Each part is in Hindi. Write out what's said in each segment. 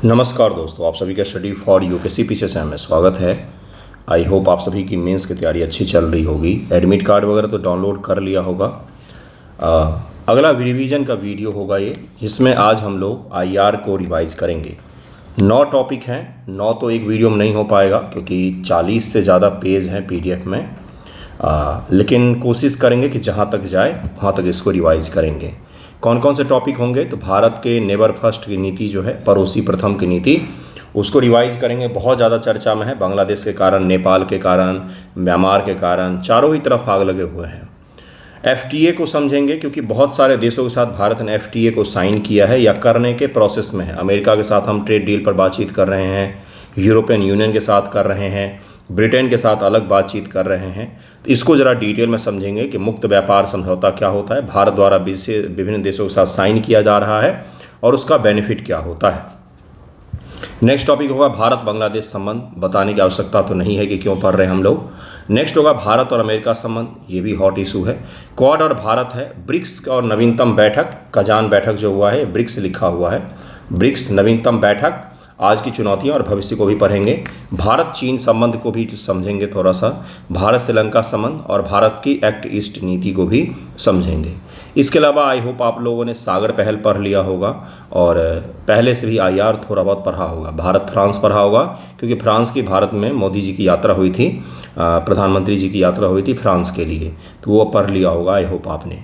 नमस्कार दोस्तों, आप सभी का स्टडी फॉर यूपीएससी पीसीएस में स्वागत है। आई होप आप सभी की मेंस की तैयारी अच्छी चल रही होगी। एडमिट कार्ड वगैरह तो डाउनलोड कर लिया होगा। अगला रिवीजन का वीडियो होगा ये, जिसमें आज हम लोग आईआर को रिवाइज करेंगे। 9 टॉपिक हैं। 9 तो एक वीडियो में नहीं हो पाएगा क्योंकि 40 से ज़्यादा पेज हैं पीडीएफ में। लेकिन कोशिश करेंगे कि जहाँ तक जाए वहाँ तक इसको रिवाइज करेंगे। कौन कौन से टॉपिक होंगे? तो भारत के नेबर फर्स्ट की नीति जो है, पड़ोसी प्रथम की नीति, उसको रिवाइज करेंगे। बहुत ज़्यादा चर्चा में है, बांग्लादेश के कारण, नेपाल के कारण, म्यांमार के कारण, चारों ही तरफ आग लगे हुए हैं। एफटीए को समझेंगे क्योंकि बहुत सारे देशों के साथ भारत ने एफटीए को साइन किया है या करने के प्रोसेस में है। अमेरिका के साथ हम ट्रेड डील पर बातचीत कर रहे हैं, यूरोपियन यूनियन के साथ कर रहे हैं, ब्रिटेन के साथ अलग बातचीत कर रहे हैं। तो इसको ज़रा डिटेल में समझेंगे कि मुक्त व्यापार समझौता क्या होता है, भारत द्वारा विभिन्न देशों के साथ साइन किया जा रहा है और उसका बेनिफिट क्या होता है। नेक्स्ट टॉपिक होगा भारत बांग्लादेश संबंध। बताने की आवश्यकता तो नहीं है कि क्यों पढ़ रहे हैं हम लोग। नेक्स्ट होगा भारत और अमेरिका संबंध, ये भी हॉट इशू है। क्वाड और भारत है। ब्रिक्स और नवीनतम बैठक, कजान बैठक जो हुआ है, ब्रिक्स लिखा हुआ है, ब्रिक्स नवीनतम बैठक, आज की चुनौतियां और भविष्य को भी पढ़ेंगे। भारत चीन संबंध को भी समझेंगे थोड़ा सा। भारत श्रीलंका संबंध और भारत की एक्ट ईस्ट नीति को भी समझेंगे। इसके अलावा आई होप आप लोगों ने सागर पहल पढ़ लिया होगा और पहले से भी आईआर थोड़ा बहुत पढ़ा होगा। भारत फ्रांस पढ़ा होगा क्योंकि फ्रांस की भारत में मोदी जी की यात्रा हुई थी, प्रधानमंत्री जी की यात्रा हुई थी फ्रांस के लिए, तो वो पढ़ लिया होगा आई होप आपने।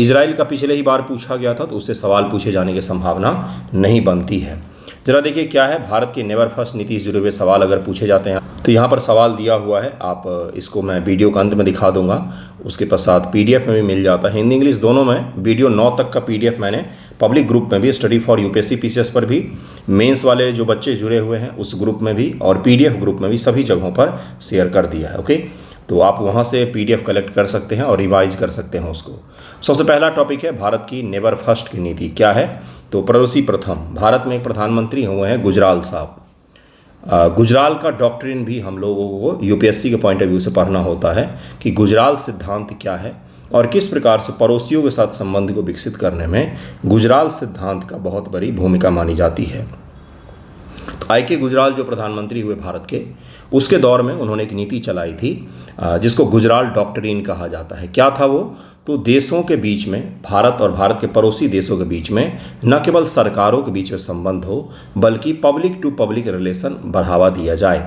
इजराइल का पिछले ही बार पूछा गया था तो उससे सवाल पूछे जाने की संभावना नहीं बनती है। जरा देखिए क्या है भारत की नेवर फर्स्ट नीति से जुड़े हुए सवाल अगर पूछे जाते हैं तो यहाँ पर सवाल दिया हुआ है। आप इसको मैं वीडियो के अंत में दिखा दूंगा। उसके पश्चात पीडीएफ में भी मिल जाता है, हिंदी इंग्लिश दोनों में। वीडियो 9 तक का पीडीएफ मैंने पब्लिक ग्रुप में भी, स्टडी फॉर यूपीएससी पीसीएस पर भी, मेंस वाले जो बच्चे जुड़े हुए हैं उस ग्रुप में भी और पीडीएफ ग्रुप में भी, सभी जगहों पर शेयर कर दिया है। ओके, तो आप वहाँ से पीडीएफ कलेक्ट कर सकते हैं और रिवाइज कर सकते हैं उसको। सबसे पहला टॉपिक है भारत की नेबर फर्स्ट की नीति क्या है। तो पड़ोसी प्रथम, भारत में एक प्रधानमंत्री हुए हैं गुजराल साहब। गुजराल का डॉक्ट्रिन भी हम लोगों को यूपीएससी के पॉइंट ऑफ व्यू से पढ़ना होता है कि गुजराल सिद्धांत क्या है और किस प्रकार से पड़ोसियों के साथ संबंध को विकसित करने में गुजराल सिद्धांत का बहुत बड़ी भूमिका मानी जाती है। तो आई के गुजराल जो प्रधानमंत्री हुए भारत के, उसके दौर में उन्होंने एक नीति चलाई थी जिसको गुजराल डॉक्ट्रिन कहा जाता है। क्या था वो? तो देशों के बीच में, भारत और भारत के पड़ोसी देशों के बीच में न केवल सरकारों के बीच में संबंध हो बल्कि पब्लिक टू पब्लिक रिलेशन बढ़ावा दिया जाए,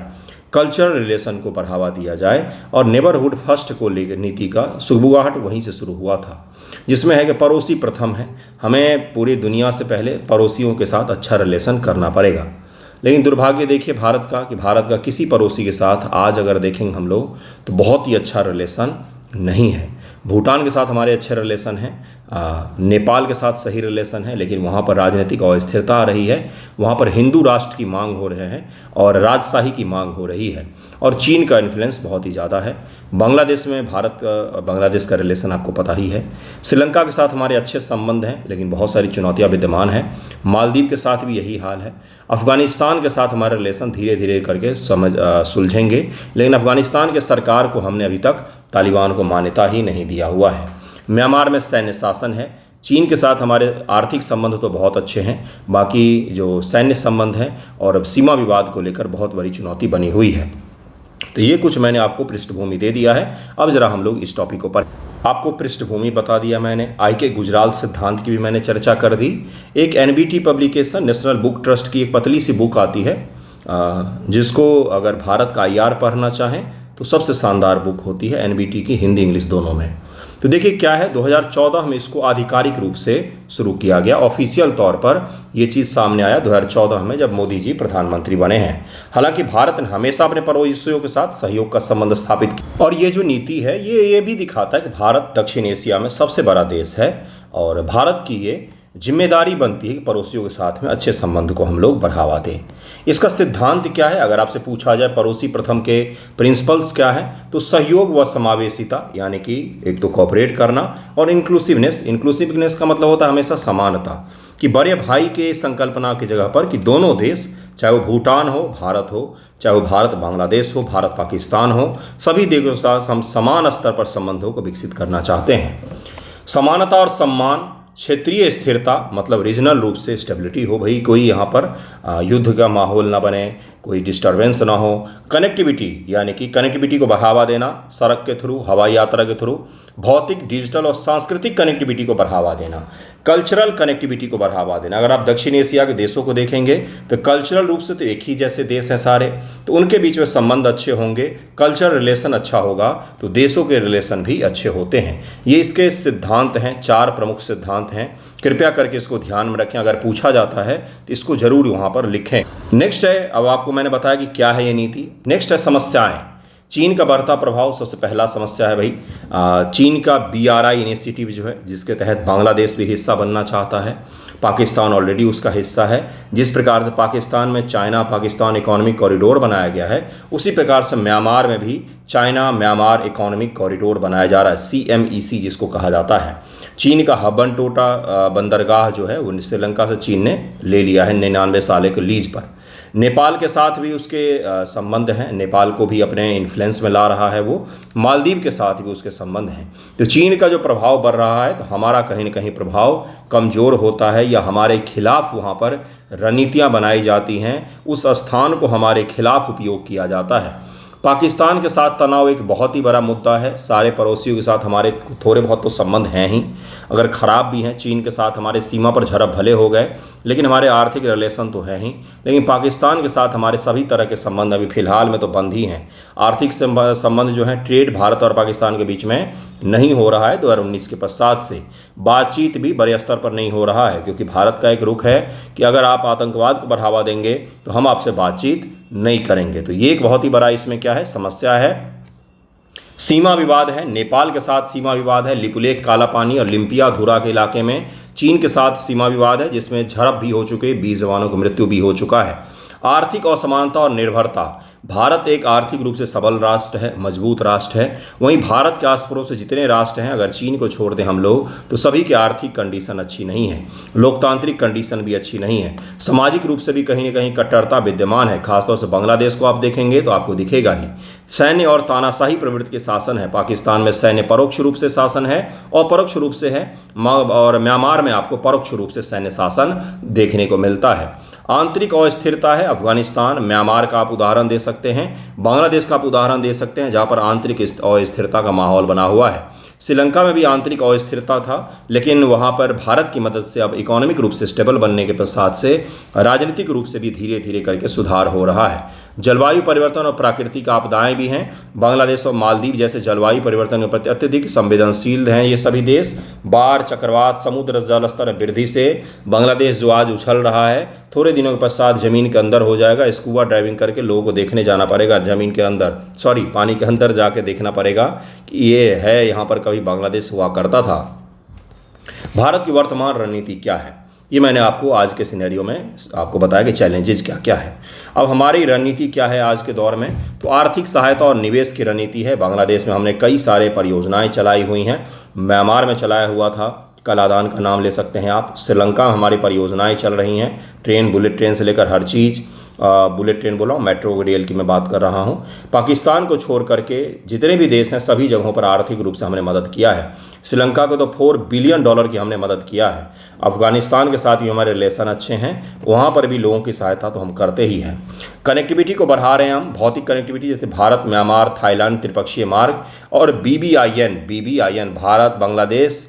कल्चरल रिलेशन को बढ़ावा दिया जाए। और नेबरहुड फर्स्ट को लेकर नीति का सुगबुगाहट वहीं से शुरू हुआ था, जिसमें है कि पड़ोसी प्रथम है, हमें पूरी दुनिया से पहले पड़ोसियों के साथ अच्छा रिलेशन करना पड़ेगा। लेकिन दुर्भाग्य देखिए भारत का कि भारत का किसी पड़ोसी के साथ आज अगर देखेंगे हम लोग तो बहुत ही अच्छा रिलेशन नहीं है। भूटान के साथ हमारे अच्छे रिलेशन हैं, नेपाल के साथ सही रिलेशन है, लेकिन वहाँ पर राजनीतिक अस्थिरता आ रही है, वहाँ पर हिंदू राष्ट्र की मांग हो रहे हैं और राजशाही की मांग हो रही है और चीन का इन्फ्लुएंस बहुत ही ज़्यादा है। बांग्लादेश में बांग्लादेश का रिलेशन आपको पता ही है। श्रीलंका के साथ हमारे अच्छे संबंध हैं लेकिन बहुत सारी चुनौतियाँ विद्यमान हैं। मालदीव के साथ भी यही हाल है। अफगानिस्तान के साथ हमारे रिलेशन धीरे धीरे करके सुलझेंगे, लेकिन अफगानिस्तान के सरकार को हमने अभी तक तालिबान को मान्यता ही नहीं दिया हुआ है। म्यांमार में सैन्य शासन है। चीन के साथ हमारे आर्थिक संबंध तो बहुत अच्छे हैं, बाकी जो सैन्य संबंध हैं और सीमा विवाद को लेकर बहुत बड़ी चुनौती बनी हुई है। तो ये कुछ मैंने आपको पृष्ठभूमि दे दिया है। अब जरा हम लोग इस टॉपिक पर, आपको पृष्ठभूमि बता दिया मैंने, आई के गुजराल सिद्धांत की भी मैंने चर्चा कर दी। एक NBT publication, national book trust की एक पतली सी बुक आती है जिसको अगर भारत का आईआर पढ़ना चाहें तो सबसे शानदार बुक होती है एनबीटी की, हिंदी इंग्लिश दोनों में। तो देखिए क्या है, 2014 में इसको आधिकारिक रूप से शुरू किया गया। ऑफिशियल तौर पर ये चीज़ सामने आया 2014 में जब मोदी जी प्रधानमंत्री बने हैं। हालांकि भारत ने हमेशा अपने पड़ोसियों के साथ सहयोग का संबंध स्थापित किया और ये जो नीति है ये भी दिखाता है कि भारत दक्षिण एशिया में सबसे बड़ा देश है और भारत की ये जिम्मेदारी बनती है कि पड़ोसियों के साथ में अच्छे संबंध को हम लोग बढ़ावा दें। इसका सिद्धांत क्या है अगर आपसे पूछा जाए, पड़ोसी प्रथम के प्रिंसिपल्स क्या हैं, तो सहयोग व समावेशिता, यानी कि एक तो कोऑपरेट करना, और इंक्लूसिवनेस का मतलब होता है हमेशा समानता, कि बड़े भाई के संकल्पना की जगह पर कि दोनों देश, चाहे वो भूटान हो, भारत हो, चाहे वो भारत बांग्लादेश हो, भारत पाकिस्तान हो, सभी देशों के साथ हम समान स्तर पर संबंधों को विकसित करना चाहते हैं। समानता और सम्मान, क्षेत्रीय स्थिरता मतलब रीजनल रूप से स्टेबिलिटी हो, भाई कोई यहाँ पर युद्ध का माहौल ना बने, कोई डिस्टरबेंस ना हो। कनेक्टिविटी यानी कि कनेक्टिविटी को बढ़ावा देना सड़क के थ्रू, हवाई यात्रा के थ्रू। भौतिक, डिजिटल और सांस्कृतिक कनेक्टिविटी को बढ़ावा देना, कल्चरल कनेक्टिविटी को बढ़ावा देना। अगर आप दक्षिण एशिया के देशों को देखेंगे तो कल्चरल रूप से तो एक ही जैसे देश हैं सारे, तो उनके बीच में संबंध अच्छे होंगे, कल्चरल रिलेशन अच्छा होगा तो देशों के रिलेशन भी अच्छे होते हैं। ये इसके सिद्धांत हैं, 4 प्रमुख सिद्धांत हैं। कृपया करके इसको ध्यान में रखें, अगर पूछा जाता है तो इसको जरूर वहाँ पर लिखें। नेक्स्ट है, अब आपको मैंने बताया कि क्या है ये नीति। नेक्स्ट है समस्याएं। चीन का बढ़ता प्रभाव सबसे पहला समस्या है भाई। चीन का BRI इनिशिएटिव जो है, जिसके तहत बांग्लादेश भी हिस्सा बनना चाहता है। पाकिस्तान ऑलरेडी उसका हिस्सा है। जिस प्रकार से पाकिस्तान में चाइना पाकिस्तान इकोनॉमिक कॉरिडोर बनाया गया है, उसी प्रकार से म्यांमार में भी चाइना म्यांमार इकोनॉमिक कॉरिडोर बनाया जा रहा है, CMEC जिसको कहा जाता है। चीन का हबन टोटा बंदरगाह जो है वो श्रीलंका से चीन ने ले लिया है 99 साल के लीज पर। नेपाल के साथ भी उसके संबंध हैं, नेपाल को भी अपने इन्फ्लुएंस में ला रहा है वो। मालदीव के साथ भी उसके संबंध हैं। तो चीन का जो प्रभाव बढ़ रहा है तो हमारा कहीं न कहीं प्रभाव कमज़ोर होता है, या हमारे खिलाफ वहाँ पर रणनीतियाँ बनाई जाती हैं, उस स्थान को हमारे खिलाफ उपयोग किया जाता है। पाकिस्तान के साथ तनाव एक बहुत ही बड़ा मुद्दा है। सारे पड़ोसियों के साथ हमारे थोड़े बहुत तो संबंध हैं ही, अगर ख़राब भी हैं। चीन के साथ हमारे सीमा पर झड़प भले हो गए, लेकिन हमारे आर्थिक रिलेशन तो हैं ही। लेकिन पाकिस्तान के साथ हमारे सभी तरह के संबंध अभी फ़िलहाल में तो बंद ही हैं। आर्थिक संबंध जो हैं, ट्रेड भारत और पाकिस्तान के बीच में नहीं हो रहा है 2019 के पश्चात से। बातचीत भी बड़े स्तर पर नहीं हो रहा है, क्योंकि भारत का एक रुख है कि अगर आप आतंकवाद को बढ़ावा देंगे तो हम आपसे बातचीत नहीं करेंगे। तो ये एक बहुत ही बड़ा इसमें क्या है, समस्या है। सीमा विवाद है, नेपाल के साथ सीमा विवाद है। लिपुलेख, काला पानी और लिम्पियाधुरा के इलाके में चीन के साथ सीमा विवाद है, जिसमें झड़प भी हो चुके, 20 जवानों की मृत्यु भी हो चुका है। आर्थिक असमानता और निर्भरता। भारत एक आर्थिक रूप से सबल राष्ट्र है, मजबूत राष्ट्र है। वहीं भारत के आस पड़ोस से जितने राष्ट्र हैं, अगर चीन को छोड़ दें हम लोग, तो सभी की आर्थिक कंडीशन अच्छी नहीं है, लोकतांत्रिक कंडीशन भी अच्छी नहीं है, सामाजिक रूप से भी कहीं न कहीं कट्टरता विद्यमान है। खासतौर से बांग्लादेश को आप देखेंगे तो आपको दिखेगा ही। सैन्य और तानाशाही प्रवृत्ति के शासन है। पाकिस्तान में सैन्य परोक्ष रूप से शासन है, अपरोक्ष रूप से है, और म्यांमार में आपको परोक्ष रूप से सैन्य शासन देखने को मिलता है। आंतरिक अस्थिरता है। अफगानिस्तान, म्यांमार का आप उदाहरण दे सकते हैं, बांग्लादेश का आप उदाहरण दे सकते हैं, जहां पर आंतरिक अस्थिरता का माहौल बना हुआ है। श्रीलंका में भी आंतरिक अस्थिरता था, लेकिन वहां पर भारत की मदद से अब इकोनॉमिक रूप से स्टेबल बनने के पश्चात से राजनीतिक रूप से भी धीरे धीरे करके सुधार हो रहा है। जलवायु परिवर्तन और प्राकृतिक आपदाएं भी हैं। बांग्लादेश और मालदीव जैसे जलवायु परिवर्तन के प्रति अत्यधिक संवेदनशील हैं ये सभी देश। बाढ़, चक्रवात, समुद्र जल स्तर वृद्धि से बांग्लादेश जो आज उछल रहा है, थोड़े दिनों के पश्चात जमीन के अंदर हो जाएगा। स्कूबा ड्राइविंग करके लोगों को देखने जाना पड़ेगा, जमीन के अंदर, पानी के अंदर जाके देखना पड़ेगा कि ये है, यहाँ पर कभी बांग्लादेश हुआ करता था। भारत की वर्तमान रणनीति क्या है, ये मैंने आपको आज के सिनेरियो में आपको बताया कि चैलेंजेस क्या क्या है। अब हमारी रणनीति क्या है आज के दौर में, तो आर्थिक सहायता और निवेश की रणनीति है। बांग्लादेश में हमने कई सारे परियोजनाएं चलाई हुई हैं। म्यांमार में चलाया हुआ था, कलादान का नाम ले सकते हैं आप। श्रीलंका में हमारी परियोजनाएं चल रही हैं, ट्रेन, बुलेट ट्रेन से लेकर हर चीज़। बुलेट ट्रेन बोला हूँ, मेट्रो रेल की मैं बात कर रहा हूँ। पाकिस्तान को छोड़ करके जितने भी देश हैं, सभी जगहों पर आर्थिक रूप से हमने मदद किया है। श्रीलंका को तो $4 बिलियन की हमने मदद किया है। अफगानिस्तान के साथ भी हमारे रिलेशन अच्छे हैं, वहाँ पर भी लोगों की सहायता तो हम करते ही हैं। कनेक्टिविटी को बढ़ा रहे हैं हम, भौतिक कनेक्टिविटी, जैसे भारत म्यांमार थाईलैंड त्रिपक्षीय मार्ग, और BBIN Bharat Bangladesh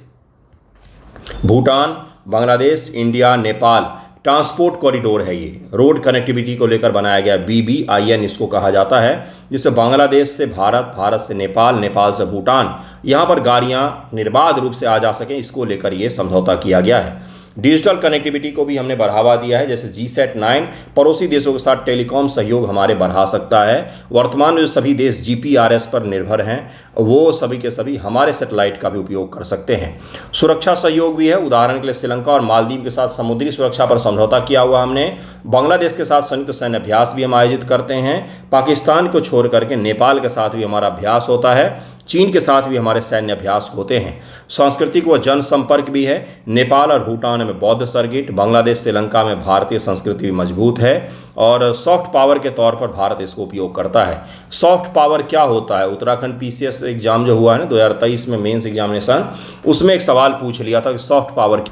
Bhutan, Bangladesh, India, Nepal transport corridor है। ये रोड कनेक्टिविटी को लेकर बनाया गया BBIN इसको कहा जाता है, जिससे बांग्लादेश से भारत, भारत से नेपाल, नेपाल से भूटान, यहाँ पर गाड़ियाँ निर्बाध रूप से आ जा सकें, इसको लेकर ये समझौता किया गया है। डिजिटल कनेक्टिविटी को भी हमने बढ़ावा दिया है, जैसे GSAT-9 पड़ोसी देशों के साथ टेलीकॉम सहयोग हमारे बढ़ा सकता है। वर्तमान में जो सभी देश GPRS पर निर्भर हैं, वो सभी के सभी हमारे सैटेलाइट का भी उपयोग कर सकते हैं। सुरक्षा सहयोग भी है, उदाहरण के लिए श्रीलंका और मालदीव के साथ समुद्री सुरक्षा पर समझौता किया हुआ हमने। बांग्लादेश के साथ संयुक्त सैन्य अभ्यास भी हम आयोजित करते हैं। पाकिस्तान को छोड़ करके नेपाल के साथ भी हमारा अभ्यास होता है। चीन के साथ भी हमारे सैन्य अभ्यास होते हैं। सांस्कृतिक व जनसंपर्क भी है। नेपाल और भूटान में बौद्ध सर्किट, बांग्लादेश श्रीलंका में भारतीय संस्कृति भी मजबूत है और सॉफ्ट पावर के तौर पर भारत इसको उपयोग करता है। सॉफ्ट पावर क्या होता है? उत्तराखंड पीसीएस एग्जाम जो हुआ है ना 2023 में मेंस एग्जामिनेशन, उसमें एक सवाल पूछ लिया था कि सॉफ्ट पावर,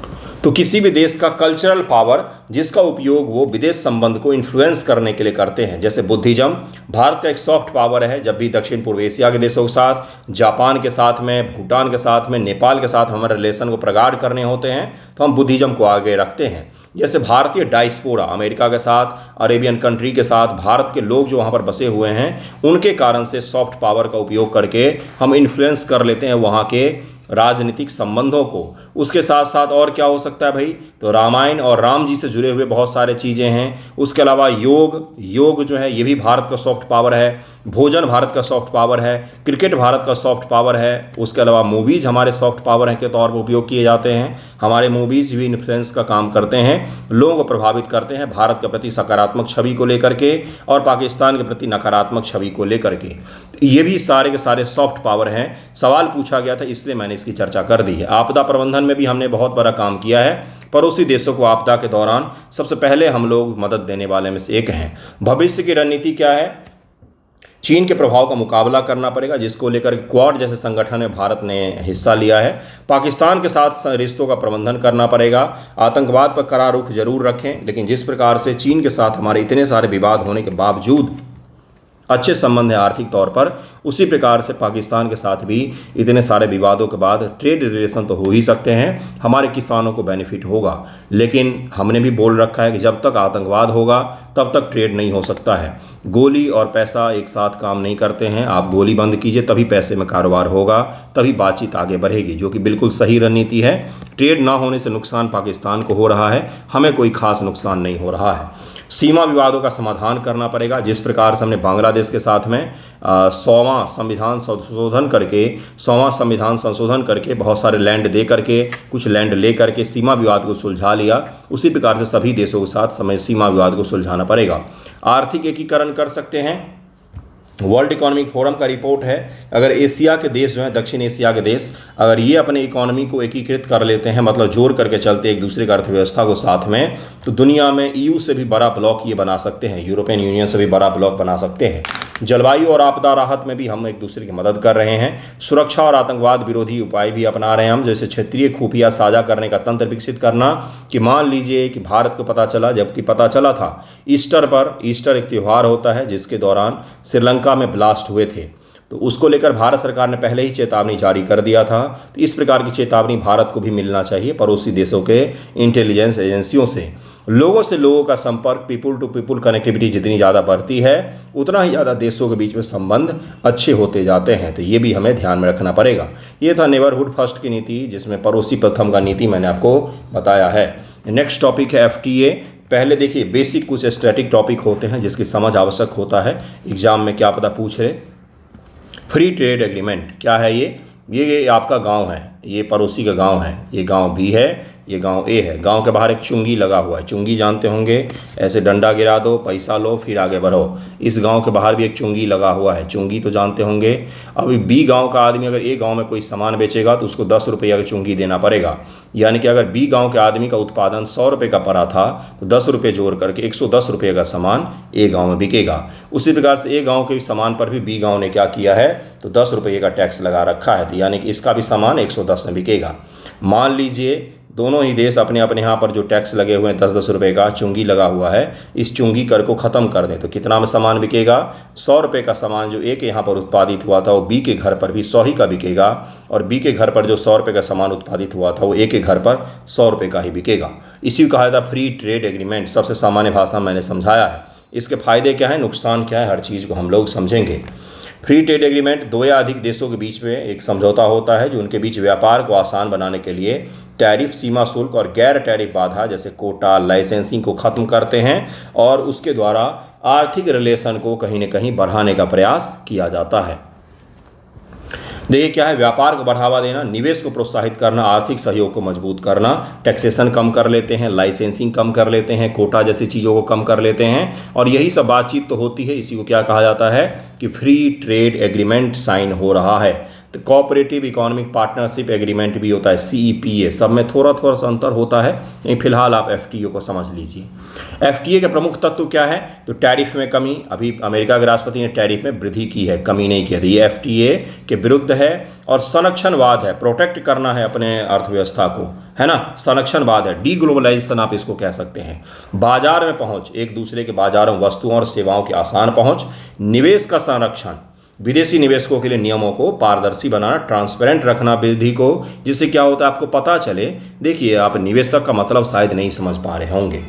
तो किसी भी देश का कल्चरल पावर जिसका उपयोग वो विदेश संबंध को इन्फ्लुएंस करने के लिए करते हैं। जैसे बुद्धिज्म भारत का एक सॉफ्ट पावर है। जब भी दक्षिण पूर्व एशिया के देशों के साथ, जापान के साथ में, भूटान के साथ में, नेपाल के साथ हमारे रिलेशन को प्रगाढ़ करने होते हैं तो हम बुद्धिज्म को आगे रखते हैं। जैसे भारतीय डायस्पोरा अमेरिका के साथ, अरेबियन कंट्री के साथ, भारत के लोग जो वहाँ पर बसे हुए हैं उनके कारण से सॉफ्ट पावर का उपयोग करके हम इन्फ्लुएंस कर लेते हैं वहाँ के राजनीतिक संबंधों को। उसके साथ साथ और क्या हो सकता है भाई? तो रामायण और राम जी से जुड़े हुए बहुत सारे चीज़ें हैं। उसके अलावा योग जो है ये भी भारत का सॉफ्ट पावर है। भोजन भारत का सॉफ्ट पावर है। क्रिकेट भारत का सॉफ्ट पावर है। उसके अलावा मूवीज़ हमारे सॉफ्ट पावर है के तौर पर उपयोग किए जाते हैं। हमारे मूवीज़ भी इन्फ्लुएंस का काम करते हैं, लोगों को प्रभावित करते हैं भारत के प्रति सकारात्मक छवि को लेकर के और पाकिस्तान के प्रति नकारात्मक छवि को लेकर के। ये भी सारे के सारे सॉफ्ट पावर हैं। सवाल पूछा गया था इसलिए मैंने इसकी चर्चा कर दी है। आपदा प्रबंधन में भी हमने बहुत बड़ा काम किया है। पड़ोसी देशों को आपदा के दौरान सबसे पहले हम लोग मदद देने वाले में से एक हैं। भविष्य की रणनीति क्या है? चीन के प्रभाव का मुकाबला करना पड़ेगा, जिसको लेकर क्वाड जैसे संगठन में भारत ने हिस्सा लिया है। पाकिस्तान के साथ रिश्तों का प्रबंधन करना पड़ेगा। आतंकवाद पर कड़ा रुख जरूर रखें, लेकिन जिस प्रकार से चीन के साथ हमारे इतने सारे विवाद होने के बावजूद अच्छे संबंध है आर्थिक तौर पर, उसी प्रकार से पाकिस्तान के साथ भी इतने सारे विवादों के बाद ट्रेड रिलेशन तो हो ही सकते हैं। हमारे किसानों को बेनिफिट होगा, लेकिन हमने भी बोल रखा है कि जब तक आतंकवाद होगा तब तक ट्रेड नहीं हो सकता है। गोली और पैसा एक साथ काम नहीं करते हैं। आप गोली बंद कीजिए तभी पैसे में कारोबार होगा, तभी बातचीत आगे बढ़ेगी, जो कि बिल्कुल सही रणनीति है। ट्रेड ना होने से नुकसान पाकिस्तान को हो रहा है, हमें कोई खास नुकसान नहीं हो रहा है। सीमा विवादों का समाधान करना पड़ेगा। जिस प्रकार से हमने बांग्लादेश के साथ में 100वां संविधान संशोधन करके बहुत सारे लैंड दे करके, कुछ लैंड ले करके सीमा विवाद को सुलझा लिया, उसी प्रकार से सभी देशों के साथ सीमा विवाद को सुलझाना पड़ेगा। आर्थिक एकीकरण कर सकते हैं। वर्ल्ड इकोनॉमिक फोरम का रिपोर्ट है, अगर एशिया के देश जो हैं, दक्षिण एशिया के देश, अगर ये अपने इकोनॉमी को एकीकृत कर लेते हैं, मतलब जोड़ करके चलते एक दूसरे की अर्थव्यवस्था को साथ में, तो दुनिया में ईयू से भी बड़ा ब्लॉक ये बना सकते हैं, यूरोपियन यूनियन से भी बड़ा ब्लॉक बना सकते हैं। जलवायु और आपदा राहत में भी हम एक दूसरे की मदद कर रहे हैं। सुरक्षा और आतंकवाद विरोधी उपाय भी अपना रहे हैं हम, जैसे क्षेत्रीय खुफिया साझा करने का तंत्र विकसित करना। कि मान लीजिए कि भारत को पता चला, जबकि पता चला था ईस्टर एक त्यौहार होता है जिसके दौरान श्रीलंका में ब्लास्ट हुए थे, तो उसको लेकर भारत सरकार ने पहले ही चेतावनी जारी कर दिया था। तो इस प्रकार की चेतावनी भारत को भी मिलना चाहिए पड़ोसी देशों के इंटेलिजेंस एजेंसियों से। लोगों से लोगों का संपर्क, पीपुल टू पीपुल कनेक्टिविटी जितनी ज़्यादा बढ़ती है उतना ही ज़्यादा देशों के बीच में संबंध अच्छे होते जाते हैं, तो ये भी हमें ध्यान में रखना पड़ेगा। ये था नेबरहुड फर्स्ट की नीति, जिसमें पड़ोसी प्रथम का नीति मैंने आपको बताया है। नेक्स्ट टॉपिक है FTA। पहले देखिए बेसिक कुछ स्टैटिक टॉपिक होते हैं जिसकी समझ आवश्यक होता है, एग्जाम में क्या पता पूछ रहे। फ्री ट्रेड एग्रीमेंट क्या है? ये आपका गांव है, ये पड़ोसी का गांव है, ये गांव B है, ये गांव A है। गांव के बाहर एक चुंगी लगा हुआ है, चुंगी जानते होंगे, ऐसे डंडा गिरा दो, पैसा लो, फिर आगे बढ़ो। इस गांव के बाहर भी एक चुंगी लगा हुआ है, चुंगी तो जानते होंगे। अभी B गांव का आदमी अगर A गांव में कोई सामान बेचेगा तो उसको 10 रुपये की चुंगी देना पड़ेगा। यानी कि अगर B गांव के आदमी का उत्पादन 100 रुपये का पड़ा था तो 10 रुपये जोड़ करके 110 रुपये का सामान A गांव में बिकेगा। उसी प्रकार से A गांव के सामान पर भी B गांव ने क्या किया है, तो 10 रुपये का टैक्स लगा रखा है, तो यानी कि इसका भी सामान 110 में बिकेगा। मान लीजिए दोनों ही देश अपने अपने यहाँ पर जो टैक्स लगे हुए हैं 10-10 रुपये का चुंगी लगा हुआ है, इस चुंगी कर को ख़त्म कर दें तो कितना में सामान बिकेगा? 100 रुपये का सामान जो A के यहाँ पर उत्पादित हुआ था वो B के घर पर भी 100 ही का बिकेगा, और B के घर पर जो 100 रुपये का सामान उत्पादित हुआ था वो A के घर पर 100 रुपये का ही बिकेगा। इसी को कहा जाता है फ्री ट्रेड एग्रीमेंट। सबसे सामान्य भाषा में मैंने समझाया है। इसके फायदे क्या है, नुकसान क्या है, हर चीज़ को हम लोग समझेंगे। फ्री ट्रेड एग्रीमेंट दो या अधिक देशों के बीच में एक समझौता होता है जो उनके बीच व्यापार को आसान बनाने के लिए टैरिफ, सीमा शुल्क और गैर टैरिफ बाधा जैसे कोटा, लाइसेंसिंग को ख़त्म करते हैं और उसके द्वारा आर्थिक रिलेशन को कहीं न कहीं बढ़ाने का प्रयास किया जाता है। देखिए क्या है, व्यापार को बढ़ावा देना, निवेश को प्रोत्साहित करना, आर्थिक सहयोग को मजबूत करना, टैक्सेशन कम कर लेते हैं, लाइसेंसिंग कम कर लेते हैं, कोटा जैसी चीज़ों को कम कर लेते हैं, और यही सब बातचीत तो होती है। इसी को क्या कहा जाता है कि फ्री ट्रेड एग्रीमेंट साइन हो रहा है। तो कोऑपरेटिव इकोनॉमिक पार्टनरशिप एग्रीमेंट भी होता है, CEPA। सब में थोड़ा थोड़ा सा अंतर होता है, लेकिन फिलहाल आप FTA को समझ लीजिए। FTA के प्रमुख तत्व क्या है? तो टैरिफ में कमी, अभी अमेरिका के राष्ट्रपति ने टैरिफ में वृद्धि की है, कमी नहीं की है, ये FTA के विरुद्ध है। और संरक्षणवाद है, प्रोटेक्ट करना है अपने अर्थव्यवस्था को, है ना, संरक्षणवाद है, डी ग्लोबलाइजेशन आप इसको कह सकते हैं। बाजार में पहुंच, एक दूसरे के बाजारों, वस्तुओं और सेवाओं की आसान पहुंच। निवेश का संरक्षण, विदेशी निवेशकों के लिए नियमों को पारदर्शी बनाना, ट्रांसपेरेंट रखना विधि को, जिससे क्या होता है आपको पता चले। देखिए, आप निवेशक का मतलब शायद नहीं समझ पा रहे होंगे।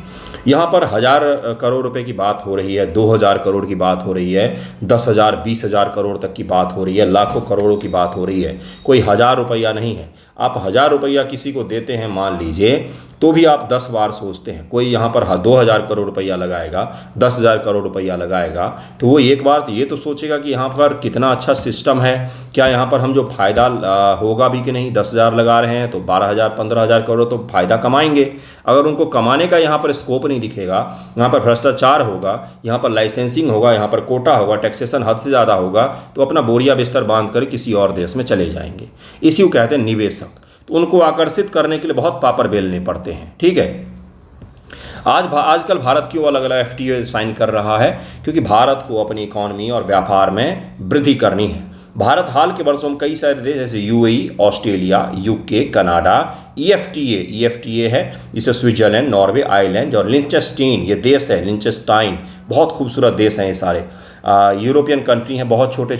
यहाँ पर 1000 करोड़ रुपए की बात हो रही है, 2000 करोड़ की बात हो रही है, 10,000 20,000 करोड़ तक की बात हो रही है, लाखों करोड़ों की बात हो रही है। कोई 1000 रुपया नहीं है। आप 1000 रुपया किसी को देते हैं मान लीजिए, तो भी आप 10 बार सोचते हैं। कोई यहाँ पर 2000 करोड़ रुपया लगाएगा, 10,000 करोड़ रुपया लगाएगा, तो वो एक बार तो ये तो सोचेगा कि यहाँ पर कितना अच्छा सिस्टम है, क्या यहाँ पर हम जो फ़ायदा होगा भी कि नहीं। 10,000 लगा रहे हैं तो 12,000 15,000 करोड़ तो फ़ायदा कमाएंगे। अगर उनको कमाने का यहाँ पर स्कोप नहीं दिखेगा, यहाँ पर भ्रष्टाचार होगा, यहाँ पर लाइसेंसिंग होगा, यहाँ पर कोटा होगा, टैक्सेशन हद से ज़्यादा होगा, तो अपना बोरिया बिस्तर बांध कर किसी और देश में चले जाएंगे। इसी को कहते हैं निवेशक। तो उनको आकर्षित करने के लिए बहुत पापड़ बेलने पड़ते हैं, ठीक है। आजकल भारत क्यों अलग अलग FTA साइन कर रहा है? क्योंकि भारत को अपनी इकॉनमी और व्यापार में वृद्धि करनी है। भारत हाल के वर्षों में कई सारे देश जैसे UAE, Australia, UK, Canada, EFTA है, जिसे स्विट्जरलैंड, नॉर्वे, आयरलैंड और लिंचेस्टीन ये देश है, लिंचेस्टाइन, बहुत खूबसूरत देश हैं ये सारे। यूरोपियन कंट्री हैं, बहुत छोटे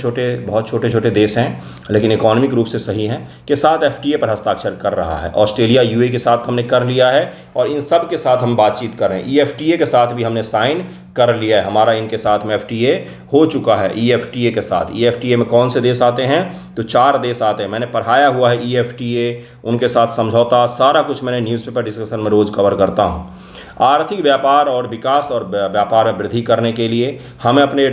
छोटे देश हैं, लेकिन इकोनॉमिक रूप से सही हैं, के साथ FTA पर हस्ताक्षर कर रहा है। ऑस्ट्रेलिया, UAE के साथ हमने कर लिया है और इन सब के साथ हम बातचीत कर रहे हैं। EFTA के साथ भी हमने साइन कर लिया है, हमारा इनके साथ में FTA हो चुका है। EFTA के साथ, EFTA में कौन से देश आते हैं? तो 4 देश आते हैं। मैंने पढ़ाया हुआ है EFTA, उनके साथ समझौता, सारा कुछ मैंने न्यूज़पेपर डिस्कशन में रोज़ कवर करता हूँ। आर्थिक व्यापार और विकास और व्यापार में वृद्धि करने के लिए हमें अपने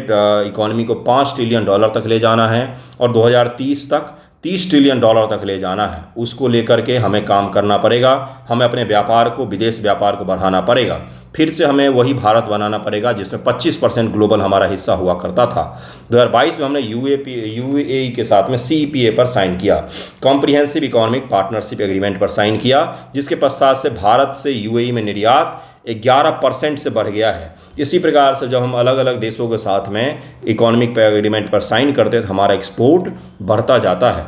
इकोनॉमी को $5 ट्रिलियन तक ले जाना है और 2030 तक $30 ट्रिलियन तक ले जाना है। उसको लेकर के हमें काम करना पड़ेगा। हमें अपने व्यापार को, विदेश व्यापार को बढ़ाना पड़ेगा। फिर से हमें वही भारत बनाना पड़ेगा जिसमें 25% ग्लोबल हमारा हिस्सा हुआ करता था। 2022 में हमने UAE के साथ में CEPA पर साइन किया, कॉम्प्रिहेंसिव इकोनॉमिक पार्टनरशिप एग्रीमेंट पर साइन किया, जिसके पश्चात से भारत से UAE में निर्यात 11% से बढ़ गया है। इसी प्रकार से जब हम अलग अलग देशों के साथ में इकोनॉमिक एग्रीमेंट पर साइन करते हैं तो हमारा एक्सपोर्ट बढ़ता जाता है।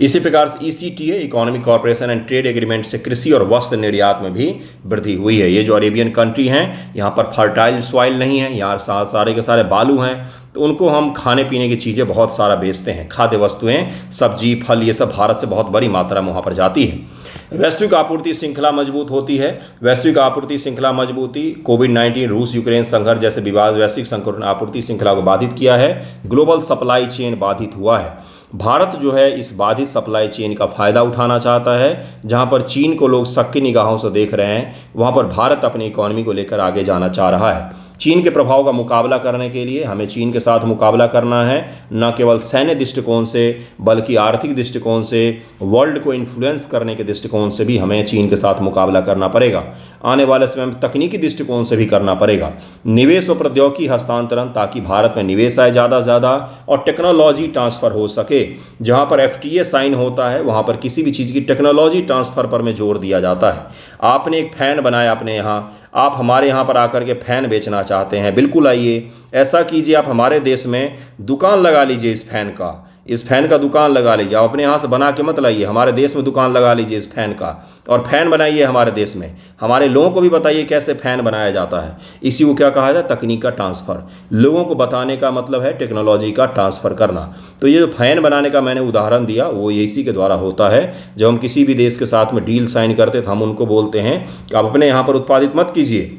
इसी प्रकार से ECTA, economic corporation and trade agreement से कृषि और वस्त्र निर्यात में भी वृद्धि हुई है। ये जो अरेबियन कंट्री हैं, यहाँ पर फर्टाइल सॉइल नहीं है, यहाँ सारे के सारे बालू हैं, तो उनको हम खाने पीने की चीज़ें बहुत सारा बेचते हैं, खाद्य वस्तुएं, सब्जी, फल, ये सब भारत से बहुत बड़ी मात्रा में वहाँ पर जाती है। वैश्विक आपूर्ति श्रृंखला मजबूत होती है। वैश्विक आपूर्ति श्रृंखला मजबूती, कोविड-19, रूस यूक्रेन संघर्ष जैसे विवाद वैश्विक आपूर्ति श्रृंखला को बाधित किया है। ग्लोबल सप्लाई चेन बाधित हुआ है। भारत जो है इस बाधित सप्लाई चेन का फ़ायदा उठाना चाहता है। जहां पर चीन को लोग शक की निगाहों से देख रहे हैं, वहां पर भारत अपनी इकोनॉमी को लेकर आगे जाना चाह रहा है। चीन के प्रभाव का मुकाबला करने के लिए हमें चीन के साथ मुकाबला करना है, न केवल सैन्य दृष्टिकोण से बल्कि आर्थिक दृष्टिकोण से, वर्ल्ड को इन्फ्लुएंस करने के दृष्टिकोण से भी हमें चीन के साथ मुकाबला करना पड़ेगा। आने वाले समय में तकनीकी दृष्टिकोण से भी करना पड़ेगा। निवेश और प्रौद्योगिकी हस्तांतरण, ताकि भारत में निवेश आए ज़्यादा से ज़्यादा और टेक्नोलॉजी ट्रांसफ़र हो सके। जहाँ पर FTA साइन होता है वहाँ पर किसी भी चीज़ की टेक्नोलॉजी ट्रांसफ़र पर में जोर दिया जाता है। आपने एक फ़ैन बनाया अपने यहाँ, आप हमारे यहाँ पर आकर के फ़ैन बेचना चाहते हैं, बिल्कुल आइए, ऐसा कीजिए, आप हमारे देश में दुकान लगा लीजिए इस फ़ैन का दुकान लगा लीजिए। आप अपने यहाँ से बना के मत लाइए, हमारे देश में दुकान लगा लीजिए इस फ़ैन का और फ़ैन बनाइए हमारे देश में। हमारे लोगों को भी बताइए कैसे फ़ैन बनाया जाता है। इसी को क्या कहा जाए? तकनीक का ट्रांसफ़र। लोगों को बताने का मतलब है टेक्नोलॉजी का ट्रांसफ़र करना। तो ये जो फ़ैन बनाने का मैंने उदाहरण दिया वो इसी के द्वारा होता है। जब हम किसी भी देश के साथ में डील साइन करते तो हम उनको बोलते हैं कि आप अपने यहाँ पर उत्पादित मत कीजिए।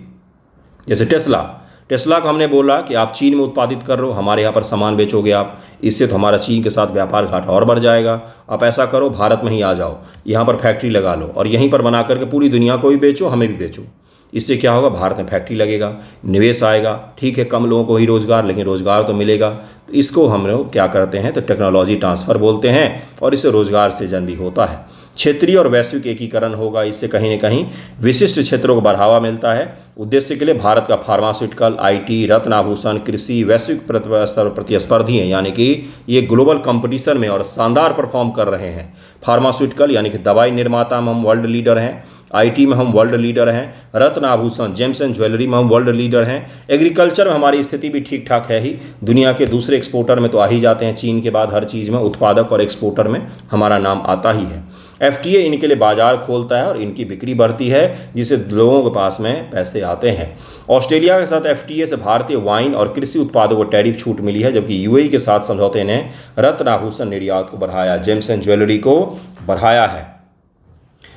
जैसे टेस्ला को हमने बोला कि आप चीन में उत्पादित कर रहे हो, हमारे यहाँ पर सामान बेचोगे आप, इससे तो हमारा चीन के साथ व्यापार घाटा और बढ़ जाएगा। आप ऐसा करो, भारत में ही आ जाओ, यहाँ पर फैक्ट्री लगा लो और यहीं पर बना करके पूरी दुनिया को भी बेचो, हमें भी बेचो। इससे क्या होगा? भारत में फैक्ट्री लगेगा, निवेश आएगा। ठीक है, कम लोगों को ही रोज़गार, लेकिन रोज़गार तो मिलेगा। तो इसको हम लोग क्या करते हैं? तो टेक्नोलॉजी ट्रांसफ़र बोलते हैं और इससे रोज़गार सृजन भी होता है। क्षेत्रीय और वैश्विक एकीकरण होगा, इससे कहीं न कहीं विशिष्ट क्षेत्रों को बढ़ावा मिलता है। उद्देश्य के लिए भारत का फार्मास्यूटिकल, आईटी, रत्न आभूषण, कृषि वैश्विक स्तर प्रतिस्पर्धी हैं, यानी कि ये ग्लोबल कंपटीशन में और शानदार परफॉर्म कर रहे हैं। फार्मास्यूटिकल यानी कि दवाई निर्माता में हम वर्ल्ड लीडर हैं, आईटी में हम वर्ल्ड लीडर हैं, रत्न आभूषण जेम्स एंड ज्वेलरी में हम वर्ल्ड लीडर हैं, एग्रीकल्चर में हमारी स्थिति भी ठीक ठाक है ही, दुनिया के दूसरे एक्सपोर्टर में तो आ ही जाते हैं, चीन के बाद हर चीज़ में उत्पादक और एक्सपोर्टर में हमारा नाम आता ही है। एफटीए इनके लिए बाजार खोलता है और इनकी बिक्री बढ़ती है, जिससे लोगों के पास में पैसे आते हैं। ऑस्ट्रेलिया के साथ एफटीए से भारतीय वाइन और कृषि उत्पादों को टैरिफ छूट मिली है, जबकि यूएई के साथ समझौते ने रत्न आभूषण निर्यात को बढ़ाया, जेम्स एंड ज्वेलरी को बढ़ाया है।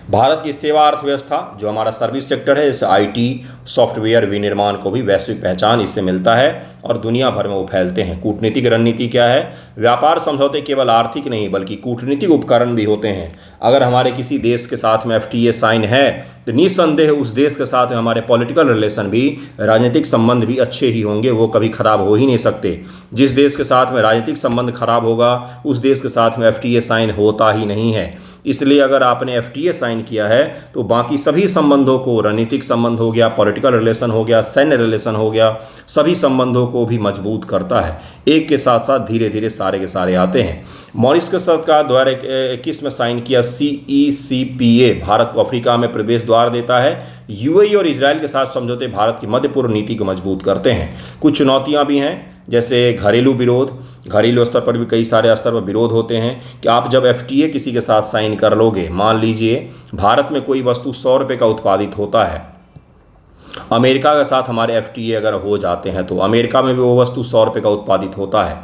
भारत की सेवा अर्थव्यवस्था जो हमारा सर्विस सेक्टर है, जैसे आईटी, सॉफ्टवेयर, विनिर्माण को भी वैश्विक पहचान इससे मिलता है और दुनिया भर में वो फैलते हैं। कूटनीतिक रणनीति क्या है? व्यापार समझौते केवल आर्थिक नहीं बल्कि कूटनीतिक उपकरण भी होते हैं। अगर हमारे किसी देश के साथ में एफटीए साइन है तो निस्संदेह उस देश के साथ में हमारे पॉलिटिकल रिलेशन भी, राजनीतिक संबंध भी अच्छे ही होंगे, वो कभी खराब हो ही नहीं सकते। जिस देश के साथ में राजनीतिक संबंध खराब होगा उस देश के साथ में एफटीए साइन होता ही नहीं है। इसलिए अगर आपने एफटीए साइन किया है तो बाकी सभी संबंधों को, रणनीतिक संबंध हो गया, पॉलिटिकल रिलेशन हो गया, सैन्य रिलेशन हो गया, सभी संबंधों को भी मजबूत करता है। एक के साथ साथ धीरे धीरे सारे के सारे आते हैं। मॉरिशस के साथ का 2021 में साइन किया CECPA भारत को अफ्रीका में प्रवेश द्वार देता है। यूएई और इजराइल के साथ समझौते भारत की मध्य पूर्व नीति को मजबूत करते हैं। कुछ चुनौतियां भी हैं, जैसे घरेलू विरोध, घरेलू स्तर पर भी कई सारे स्तर पर विरोध होते हैं कि आप जब एफटीए किसी के साथ साइन कर लोगे, मान लीजिए भारत में कोई वस्तु 100 रुपये का उत्पादित होता है, अमेरिका के साथ हमारे एफटीए अगर हो जाते हैं तो अमेरिका में भी वो वस्तु 100 रुपये का उत्पादित होता है,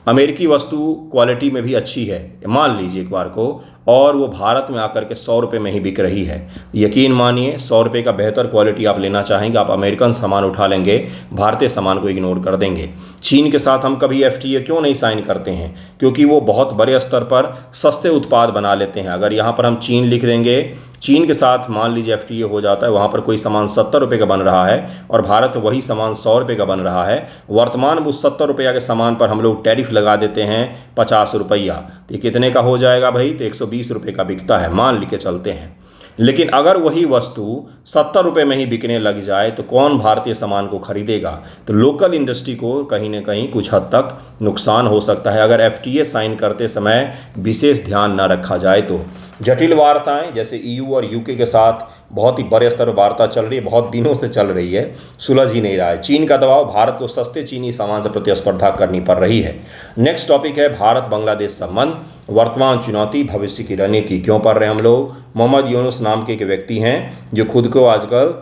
अमेरिकी वस्तु क्वालिटी में भी अच्छी है मान लीजिए एक बार को, और वो भारत में आकर के 100 रुपये में ही बिक रही है। यकीन मानिए 100 रुपये का बेहतर क्वालिटी आप लेना चाहेंगे, आप अमेरिकन सामान उठा लेंगे, भारतीय सामान को इग्नोर कर देंगे। चीन के साथ हम कभी एफटीए क्यों नहीं साइन करते हैं? क्योंकि वो बहुत बड़े स्तर पर सस्ते उत्पाद बना लेते हैं। अगर यहाँ पर हम चीन लिख देंगे, चीन के साथ मान लीजिए एफटीए हो जाता है, वहाँ पर कोई सामान 70 रुपये का बन रहा है और भारत वही सामान 100 रुपये का बन रहा है, वर्तमान में उस 70 रुपये के सामान पर हम लोग टैरिफ लगा देते हैं 50 रुपया, तो कितने का हो जाएगा भाई? तो 120 रुपये का बिकता है, मान लिखे चलते हैं। लेकिन अगर वही वस्तु 70 रुपये में ही बिकने लग जाए तो कौन भारतीय सामान को खरीदेगा? तो लोकल इंडस्ट्री को कहीं ना कहीं कुछ हद तक नुकसान हो सकता है अगर एफटीए साइन करते समय विशेष ध्यान न रखा जाए तो। जटिल वार्ताएं, जैसे ईयू और यूके के साथ बहुत ही बड़े स्तर पर वार्ता चल रही है, बहुत दिनों से चल रही है, सुलझ ही नहीं रहा है। चीन का दबाव, भारत को सस्ते चीनी सामान से प्रतिस्पर्धा करनी पड़ रही है। नेक्स्ट टॉपिक है भारत बांग्लादेश संबंध, वर्तमान चुनौती, भविष्य की रणनीति। क्यों पढ़ रहे हैं हम लोग? मोहम्मद यूनुस नाम के एक व्यक्ति हैं जो खुद को आजकल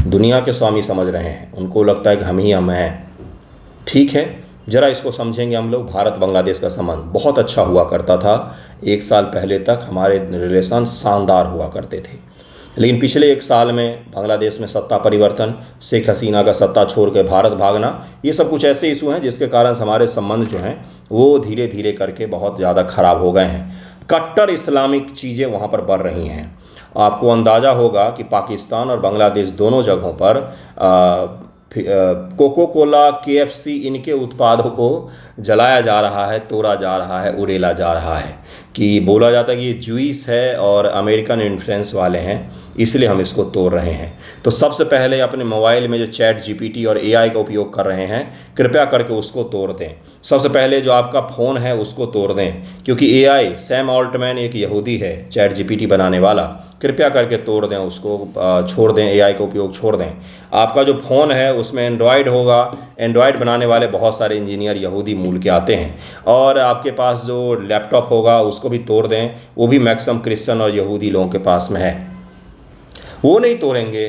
दुनिया के स्वामी समझ रहे हैं, उनको लगता है कि हम ही हम हैं। ठीक है, जरा इसको समझेंगे हम लोग। भारत बांग्लादेश का संबंध बहुत अच्छा हुआ करता था, 1 साल पहले तक हमारे रिलेशन शानदार हुआ करते थे, लेकिन पिछले 1 साल में बांग्लादेश में सत्ता परिवर्तन, शेख हसीना का सत्ता छोड़ के भारत भागना, ये सब कुछ ऐसे इशू हैं जिसके कारण हमारे संबंध जो हैं वो धीरे धीरे करके बहुत ज़्यादा ख़राब हो गए हैं। कट्टर इस्लामिक चीज़ें वहाँ पर बढ़ रही हैं। आपको अंदाज़ा होगा कि पाकिस्तान और बांग्लादेश दोनों जगहों पर कोको कोला, KFC, इनके उत्पादों को जलाया जा रहा है, तोड़ा जा रहा है, उड़ेला जा रहा है, कि बोला जाता है कि ये ज्यूइश है और अमेरिकन इन्फ्लुएंस वाले हैं, इसलिए हम इसको तोड़ रहे हैं। तो सबसे पहले अपने मोबाइल में जो चैट जीपीटी और AI का उपयोग कर रहे हैं, कृपया करके उसको तोड़ दें। सबसे पहले जो आपका फ़ोन है उसको तोड़ दें, क्योंकि AI, सैम ऑल्टमैन एक यहूदी है चैट जीपीटी बनाने वाला, कृपया करके तोड़ दें उसको, छोड़ दें, AI का उपयोग छोड़ दें। आपका जो फ़ोन है उसमें एंड्रॉयड होगा, एंड्रॉयड बनाने वाले बहुत सारे इंजीनियर यहूदी मूल के आते हैं, और आपके पास जो लैपटॉप होगा उसको भी तोड़ दें, वो भी मैक्सिमम क्रिश्चियन और यहूदी लोगों के पास में है। वो नहीं तोड़ेंगे,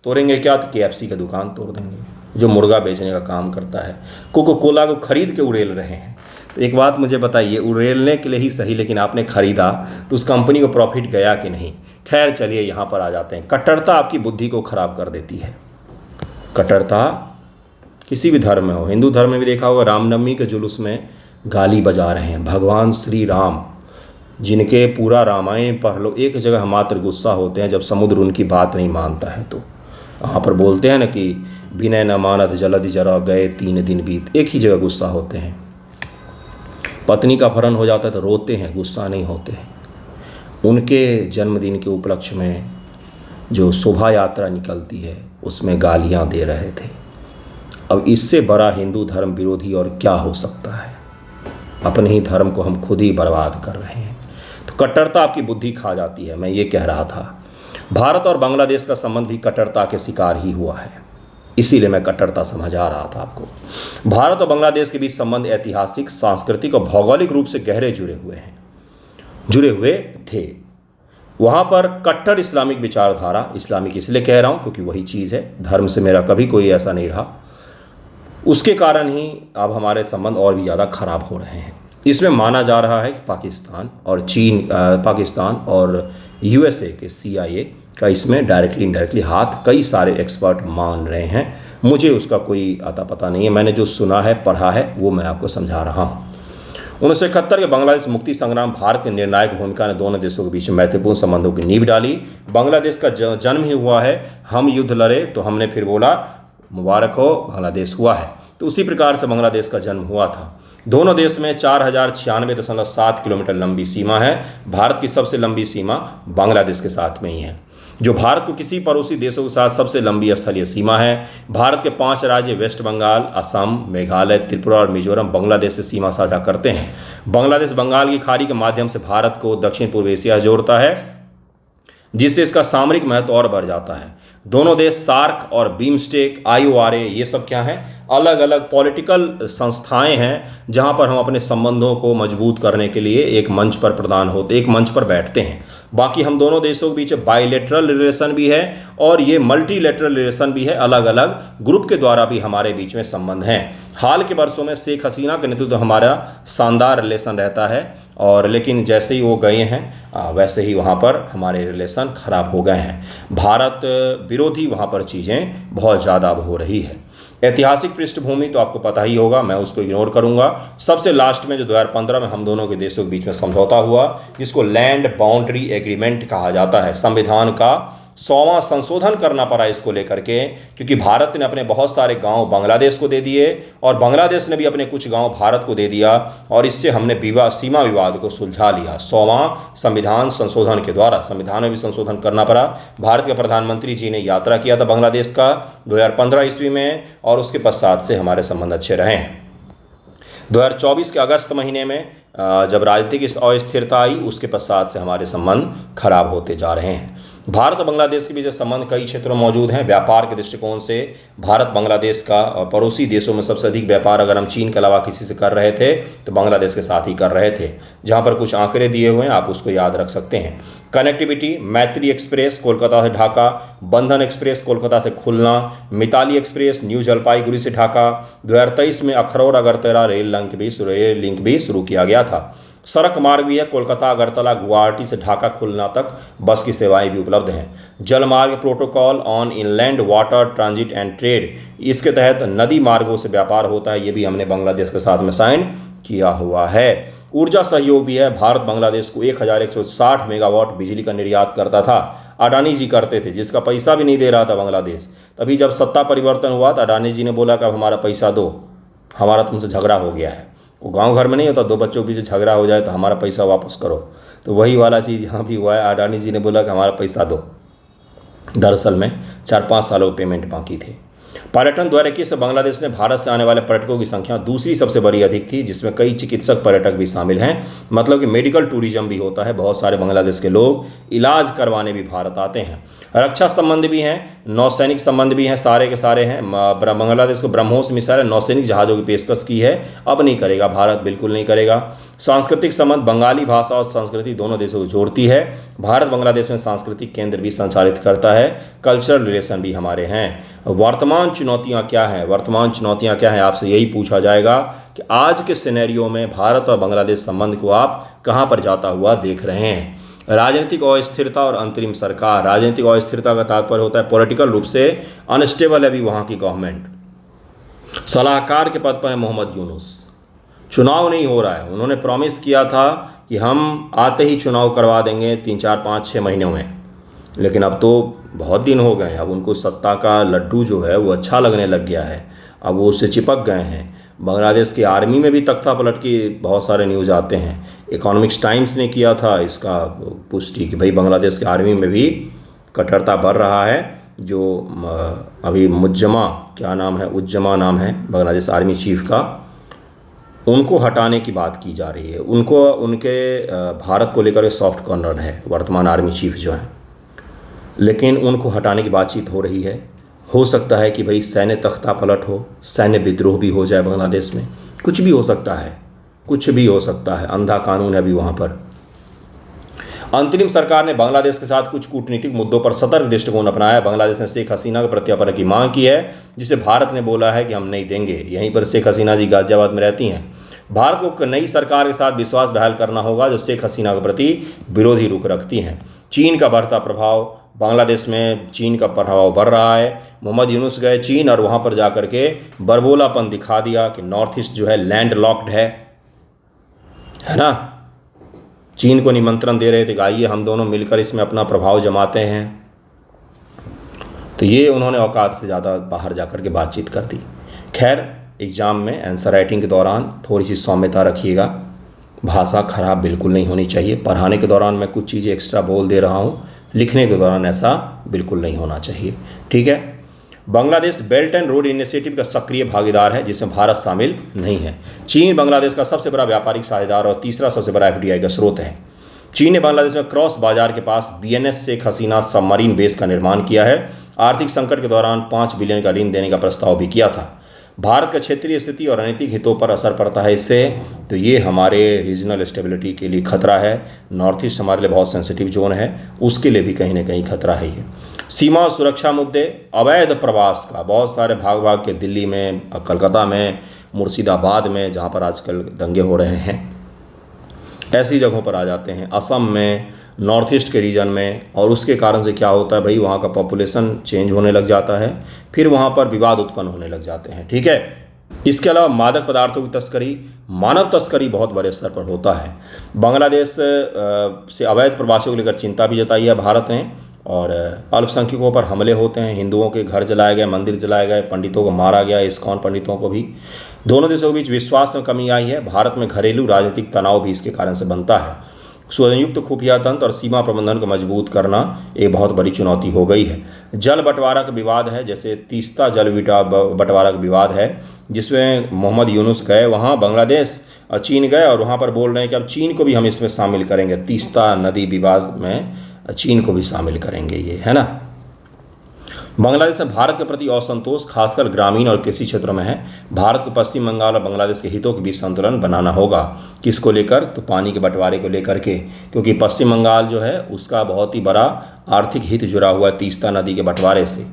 तोड़ेंगे क्या? तो KFC की दुकान तोड़ देंगे जो मुर्गा बेचने का काम करता है, कोको कोला को खरीद के उड़ेल रहे हैं। तो एक बात मुझे बताइए, उड़ेलने के लिए ही सही, लेकिन आपने ख़रीदा तो उस कंपनी को प्रॉफिट गया कि नहीं? खैर चलिए यहाँ पर आ जाते हैं। कट्टरता आपकी बुद्धि को खराब कर देती है। कट्टरता किसी भी धर्म में हो, हिंदू धर्म में भी देखा होगा, रामनवमी के जुलूस में गाली बजा रहे हैं भगवान श्री राम, जिनके पूरा रामायण पढ़ लो, एक जगह मात्र गुस्सा होते हैं जब समुद्र उनकी बात नहीं मानता है। तो वहाँ पर बोलते हैं ना कि विनय न मानत जलधि जरा गए 3 दिन बीत, एक ही जगह गुस्सा होते हैं। पत्नी का अपहरण हो जाता है तो रोते हैं, गुस्सा नहीं होते हैं। उनके जन्मदिन के उपलक्ष्य में जो शोभा यात्रा निकलती है उसमें गालियां दे रहे थे। अब इससे बड़ा हिंदू धर्म विरोधी और क्या हो सकता है। अपने ही धर्म को हम खुद ही बर्बाद कर रहे हैं। तो कट्टरता आपकी बुद्धि खा जाती है। मैं ये कह रहा था, भारत और बांग्लादेश का संबंध भी कट्टरता के शिकार ही हुआ है, इसीलिए मैं कट्टरता समझा रहा था आपको। भारत और बांग्लादेश के बीच संबंध ऐतिहासिक, सांस्कृतिक और भौगोलिक रूप से गहरे जुड़े हुए थे। वहाँ पर कट्टर इस्लामिक विचारधारा, इस्लामिक इसलिए कह रहा हूँ क्योंकि वही चीज़ है, धर्म से मेरा कभी कोई ऐसा नहीं रहा, उसके कारण ही अब हमारे संबंध और भी ज़्यादा खराब हो रहे हैं। इसमें माना जा रहा है कि पाकिस्तान और यूएसए के CIA का इसमें डायरेक्टली इनडायरेक्टली हाथ कई सारे एक्सपर्ट मान रहे हैं। मुझे उसका कोई आता पता नहीं है, मैंने जो सुना है, पढ़ा है, वो मैं आपको समझा रहा हूँ। 1971 के बांग्लादेश मुक्ति संग्राम, भारत की निर्णायक भूमिका ने दोनों देशों के बीच महत्वपूर्ण संबंधों की नींव डाली। बांग्लादेश का जन्म ही हुआ है, हम युद्ध लड़े तो हमने फिर बोला मुबारक हो, बांग्लादेश हुआ है। तो उसी प्रकार से बांग्लादेश का जन्म हुआ था। दोनों देश में 4096.7 किलोमीटर लंबी सीमा है। भारत की सबसे लंबी सीमा बांग्लादेश के साथ में ही है, जो भारत को किसी पड़ोसी देशों के साथ सबसे लंबी स्थलीय सीमा है। भारत के 5 राज्य वेस्ट बंगाल, असम, मेघालय, त्रिपुरा और मिजोरम बांग्लादेश से सीमा साझा करते हैं। बांग्लादेश बंगाल की खाड़ी के माध्यम से भारत को दक्षिण पूर्व एशिया जोड़ता है, जिससे इसका सामरिक महत्व और बढ़ जाता है। दोनों देश सार्क और बीमस्टेक, IORA, ये सब क्या हैं, अलग अलग पॉलिटिकल संस्थाएं हैं जहां पर हम अपने संबंधों को मजबूत करने के लिए एक मंच पर बैठते हैं। बाकी हम दोनों देशों के बीच बाइलेटरल रिलेशन भी है और ये मल्टीलेटरल रिलेशन भी है, अलग अलग ग्रुप के द्वारा भी हमारे बीच में संबंध हैं। हाल के वर्षों में शेख हसीना के नेतृत्व हमारा शानदार रिलेशन रहता है, और लेकिन जैसे ही वो गए हैं वैसे ही वहाँ पर हमारे रिलेशन खराब हो गए हैं। भारत विरोधी वहाँ पर चीज़ें बहुत ज़्यादा अब हो रही है। ऐतिहासिक पृष्ठभूमि तो आपको पता ही होगा, मैं उसको इग्नोर करूंगा। सबसे लास्ट में जो 2015 में हम दोनों के देशों के बीच में समझौता हुआ, जिसको लैंड बाउंड्री एग्रीमेंट कहा जाता है, संविधान का 100वां संशोधन करना पड़ा इसको लेकर के, क्योंकि भारत ने अपने बहुत सारे गांव बांग्लादेश को दे दिए और बांग्लादेश ने भी अपने कुछ गांव भारत को दे दिया, और इससे हमने सीमा विवाद को सुलझा लिया 100वां संविधान संशोधन के द्वारा। संविधान में भी संशोधन करना पड़ा। भारत के प्रधानमंत्री जी ने यात्रा किया था बांग्लादेश का 2015 ईस्वी में, और उसके पश्चात से हमारे संबंध अच्छे रहे हैं। 2024 के अगस्त महीने में जब राजनीतिक अस्थिरता आई, उसके पश्चात से हमारे संबंध खराब होते जा रहे हैं। भारत और बांग्लादेश के बीच संबंध कई क्षेत्रों में मौजूद हैं। व्यापार के दृष्टिकोण से भारत बांग्लादेश का पड़ोसी देशों में सबसे अधिक व्यापार अगर हम चीन के अलावा किसी से कर रहे थे तो बांग्लादेश के साथ ही कर रहे थे। जहां पर कुछ आंकड़े दिए हुए हैं, आप उसको याद रख सकते हैं। कनेक्टिविटी, मैत्री एक्सप्रेस कोलकाता से ढाका, बंधन एक्सप्रेस कोलकाता से खुलना, मिताली एक्सप्रेस न्यू जलपाईगुड़ी से ढाका। 2023 में अखरोर अगरतला रेल लिंक भी शुरू किया गया था। सड़क मार्ग भी है, कोलकाता, अगरतला, गुवाहाटी से ढाका खुलना तक बस की सेवाएं भी उपलब्ध हैं। जल मार्ग protocol on inland water transit and trade, इसके तहत नदी मार्गों से व्यापार होता है, ये भी हमने बांग्लादेश के साथ में साइन किया हुआ है। ऊर्जा सहयोग भी है। भारत बांग्लादेश को 1160 मेगावाट बिजली का निर्यात करता था, अडानी जी करते थे, जिसका पैसा भी नहीं दे रहा था बांग्लादेश। तभी जब सत्ता परिवर्तन हुआ तो अडानी जी ने बोला कि अब हमारा पैसा दो, हमारा तुमसे झगड़ा हो गया है। वो गांव घर में नहीं होता, 2 बच्चों के बीच झगड़ा हो जाए तो हमारा पैसा वापस करो, तो वही वाला चीज़ यहाँ भी हुआ है। अडानी जी ने बोला कि हमारा पैसा दो। दरअसल में 4-5 सालों पेमेंट बाकी थे। पर्यटन 2021 से बांग्लादेश में भारत से आने वाले पर्यटकों की संख्या दूसरी सबसे बड़ी अधिक थी, जिसमें कई चिकित्सक पर्यटक भी शामिल हैं। मतलब कि मेडिकल टूरिज्म भी होता है, बहुत सारे बांग्लादेश के लोग इलाज करवाने भी भारत आते हैं। रक्षा संबंध भी हैं, नौसैनिक संबंध भी हैं, सारे के सारे हैं। बांग्लादेश को ब्रह्मोस मिसाइल नौसैनिक जहाज़ों की पेशकश की है, अब नहीं करेगा, भारत बिल्कुल नहीं करेगा। सांस्कृतिक संबंध, बंगाली भाषा और संस्कृति दोनों देशों को जोड़ती है। भारत बांग्लादेश में सांस्कृतिक केंद्र भी संचालित करता है, कल्चरल रिलेशन भी हमारे हैं। वर्तमान चुनौतियां क्या हैं? वर्तमान चुनौतियां क्या हैं, आपसे यही पूछा जाएगा कि आज के सिनेरियो में भारत और बांग्लादेश संबंध को आप कहां पर जाता हुआ देख रहे हैं। राजनीतिक अस्थिरता और अंतरिम सरकार। राजनीतिक अस्थिरता का तात्पर्य होता है पॉलिटिकल रूप से अनस्टेबल है अभी वहां की गवर्नमेंट। सलाहकार के पद पर है मोहम्मद यूनुस। चुनाव नहीं हो रहा है, उन्होंने प्रॉमिस किया था कि हम आते ही चुनाव करवा देंगे 3, 4, 5, 6 महीनों में, लेकिन अब तो बहुत दिन हो गए। अब उनको सत्ता का लड्डू जो है वो अच्छा लगने लग गया है, अब वो उससे चिपक गए हैं। बांग्लादेश की आर्मी में भी तख्ता पलट की बहुत सारे न्यूज़ आते हैं। इकोनॉमिक्स टाइम्स ने किया था इसका पुष्टि कि भाई बांग्लादेश की आर्मी में भी कट्टरता बढ़ रहा है। जो अभी मुज्जमा क्या नाम है, उज्जमा नाम है बांग्लादेश आर्मी चीफ का, उनको हटाने की बात की जा रही है। उनको उनके भारत को लेकर सॉफ्ट कॉर्नर है वर्तमान आर्मी चीफ जो हैं, लेकिन उनको हटाने की बातचीत हो रही है। हो सकता है कि भाई सैन्य तख्ता पलट हो, सैन्य विद्रोह भी हो जाए बांग्लादेश में, कुछ भी हो सकता है, कुछ भी हो सकता है। अंधा कानून है अभी वहाँ पर। अंतरिम सरकार ने बांग्लादेश के साथ कुछ कूटनीतिक मुद्दों पर सतर्क दृष्टिकोण अपनाया। बांग्लादेश ने शेख हसीना के प्रत्यार्पण की मांग की है, जिसे भारत ने बोला है कि हम नहीं देंगे। यहीं पर शेख हसीना जी गाजियाबाद में रहती हैं। भारत को नई सरकार के साथ विश्वास बहाल करना होगा जो शेख हसीना के प्रति विरोधी रुख रखती हैं। चीन का बढ़ता प्रभाव, बांग्लादेश में चीन का प्रभाव बढ़ रहा है। मोहम्मद यूनुस गए चीन और वहाँ पर जाकर के बरबोलापन दिखा दिया कि नॉर्थ ईस्ट जो है लैंड लॉक्ड है ना। चीन को निमंत्रण दे रहे थे कि आइए हम दोनों मिलकर इसमें अपना प्रभाव जमाते हैं, तो ये उन्होंने औकात से ज़्यादा बाहर जाकर के बातचीत कर दी। खैर, एग्ज़ाम में आंसर राइटिंग के दौरान थोड़ी सी सौम्यता रखिएगा, भाषा खराब बिल्कुल नहीं होनी चाहिए। पढ़ाने के दौरान मैं कुछ चीज़ें एक्स्ट्रा बोल दे रहा हूँ, लिखने के दौरान ऐसा बिल्कुल नहीं होना चाहिए, ठीक है। Bangladesh belt and road initiative का सक्रिय भागीदार है, जिसमें भारत शामिल नहीं है। चीन बांग्लादेश का सबसे बड़ा व्यापारिक साझेदार और तीसरा सबसे बड़ा एफडीआई का स्रोत है। चीन ने बांग्लादेश में क्रॉस बाजार के पास BNS Sheikh Hasina submarine base का निर्माण किया है। आर्थिक संकट के दौरान 5 बिलियन का ऋण देने का प्रस्ताव भी किया था। भारत का क्षेत्रीय स्थिति और रणनीतिक हितों पर असर पड़ता है इससे, तो ये हमारे रीजनल स्टेबिलिटी के लिए खतरा है। नॉर्थ ईस्ट हमारे लिए बहुत सेंसिटिव जोन है, उसके लिए भी कहीं ना कहीं खतरा है ये। सीमा और सुरक्षा मुद्दे, अवैध प्रवास का बहुत सारे भाग के दिल्ली में, कलकत्ता में, मुर्शिदाबाद में, जहाँ पर आजकल दंगे हो रहे हैं, ऐसी जगहों पर आ जाते हैं। असम में, नॉर्थ ईस्ट के रीजन में, और उसके कारण से क्या होता है भाई, वहाँ का पॉपुलेशन चेंज होने लग जाता है, फिर वहाँ पर विवाद उत्पन्न होने लग जाते हैं, ठीक है। इसके अलावा मादक पदार्थों की तस्करी, मानव तस्करी बहुत बड़े स्तर पर होता है। बांग्लादेश से अवैध प्रवासियों को लेकर चिंता भी जताई है भारत ने, और अल्पसंख्यकों पर हमले होते हैं, हिंदुओं के घर जलाए गए, मंदिर जलाए गए, पंडितों को मारा गया, इस्कॉन पंडितों को भी। दोनों देशों के बीच विश्वास में कमी आई है। भारत में घरेलू राजनीतिक तनाव भी इसके कारण से बनता है। संयुक्त खुफिया तंत्र और सीमा प्रबंधन को मजबूत करना एक बहुत बड़ी चुनौती हो गई है। जल बंटवारा का विवाद है, जैसे तीस्ता जल बंटवारा का विवाद है, जिसमें मोहम्मद यूनुस गए वहाँ बांग्लादेश और चीन गए, और वहाँ पर बोल रहे हैं कि अब चीन को भी हम इसमें शामिल करेंगे। तीस्ता नदी विवाद में चीन को भी शामिल करेंगे, ये है ना। बांग्लादेश में भारत के प्रति असंतोष खासकर ग्रामीण और कृषि क्षेत्रों में है। भारत को पश्चिम बंगाल और बांग्लादेश के हितों के बीच संतुलन बनाना होगा। किसको लेकर? तो पानी के बंटवारे को लेकर के, क्योंकि पश्चिम बंगाल जो है उसका बहुत ही बड़ा आर्थिक हित जुड़ा हुआ है तीस्ता नदी के बंटवारे से।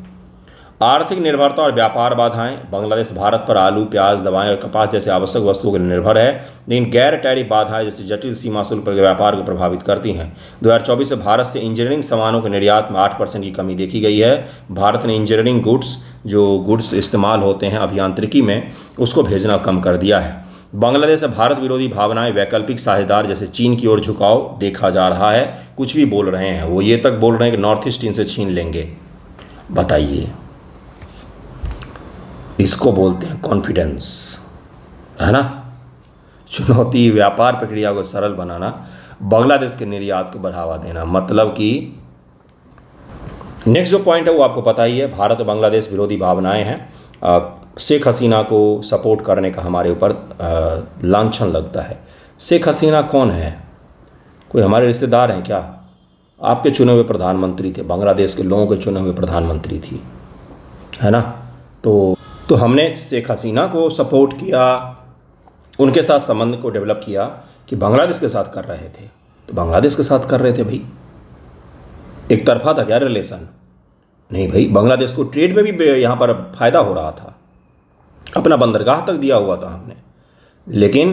आर्थिक निर्भरता और व्यापार बाधाएं, बांग्लादेश भारत पर आलू, प्याज, दवाएं और कपास जैसे आवश्यक वस्तुओं पर निर्भर है, लेकिन गैर टैरिफ बाधाएं जैसे जटिल सीमा शुल्क पर व्यापार को प्रभावित करती हैं। 2024 से भारत से इंजीनियरिंग सामानों के निर्यात में 8% की कमी देखी गई है। भारत ने इंजीनियरिंग गुड्स, जो गुड्स इस्तेमाल होते हैं अभियांत्रिकी में, उसको भेजना कम कर दिया है। बांग्लादेश से भारत विरोधी भावनाएं, वैकल्पिक साझेदार जैसे चीन की ओर झुकाव देखा जा रहा है। कुछ भी बोल रहे हैं वो, ये तक बोल रहे हैं कि नॉर्थ ईस्ट इनसे छीन लेंगे। बताइए, इसको बोलते हैं कॉन्फिडेंस, है ना। चुनौती, व्यापार प्रक्रिया को सरल बनाना, बांग्लादेश के निर्यात को बढ़ावा देना, मतलब कि नेक्स्ट जो पॉइंट है वो आपको पता ही है। भारत और बांग्लादेश विरोधी भावनाएं हैं। शेख हसीना को सपोर्ट करने का हमारे ऊपर लांछन लगता है। शेख हसीना कौन है? कोई हमारे रिश्तेदार हैं क्या? आपके चुने हुए प्रधानमंत्री थे, बांग्लादेश के लोगों के चुने हुए प्रधानमंत्री थी, है ना। तो हमने शेख हसीना को सपोर्ट किया, उनके साथ संबंध को डेवलप किया कि बांग्लादेश के साथ कर रहे थे, तो बांग्लादेश के साथ कर रहे थे भाई। एक तरफा था क्या रिलेशन? नहीं भाई, बांग्लादेश को ट्रेड में भी यहाँ पर फ़ायदा हो रहा था, अपना बंदरगाह तक दिया हुआ था हमने, लेकिन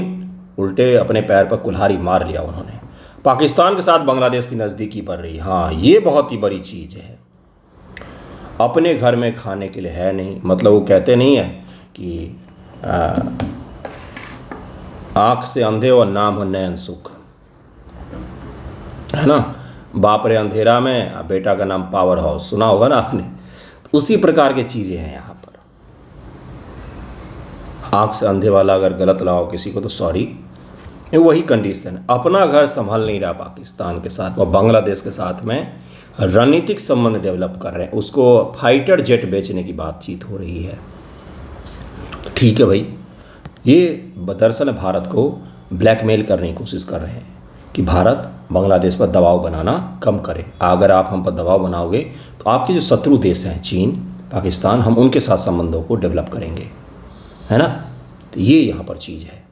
उल्टे अपने पैर पर कुल्हाड़ी मार लिया उन्होंने। पाकिस्तान के साथ बांग्लादेश की नज़दीकी बढ़ रही, हाँ ये बहुत ही बड़ी चीज़ है। अपने घर में खाने के लिए है नहीं, मतलब वो कहते नहीं है कि आँख से अंधे और नाम हो नयन सुख, है ना। बाप रे अंधेरा में, बेटा का नाम पावर हाउस, सुना होगा ना आपने। उसी प्रकार की चीज़ें हैं यहाँ पर। आँख से अंधे वाला अगर गलत लगाओ किसी को तो सॉरी। वही कंडीशन है, अपना घर संभाल नहीं रहा पाकिस्तान के साथ और बांग्लादेश के साथ में रणनीतिक संबंध डेवलप कर रहे हैं, उसको फाइटर जेट बेचने की बातचीत हो रही है। ठीक है भाई, ये दरअसल भारत को ब्लैकमेल करने की कोशिश कर रहे हैं कि भारत बांग्लादेश पर दबाव बनाना कम करे। अगर आप हम पर दबाव बनाओगे तो आपके जो शत्रु देश हैं चीन, पाकिस्तान, हम उनके साथ संबंधों को डेवलप करेंगे, है ना। तो ये यहाँ पर चीज़ है।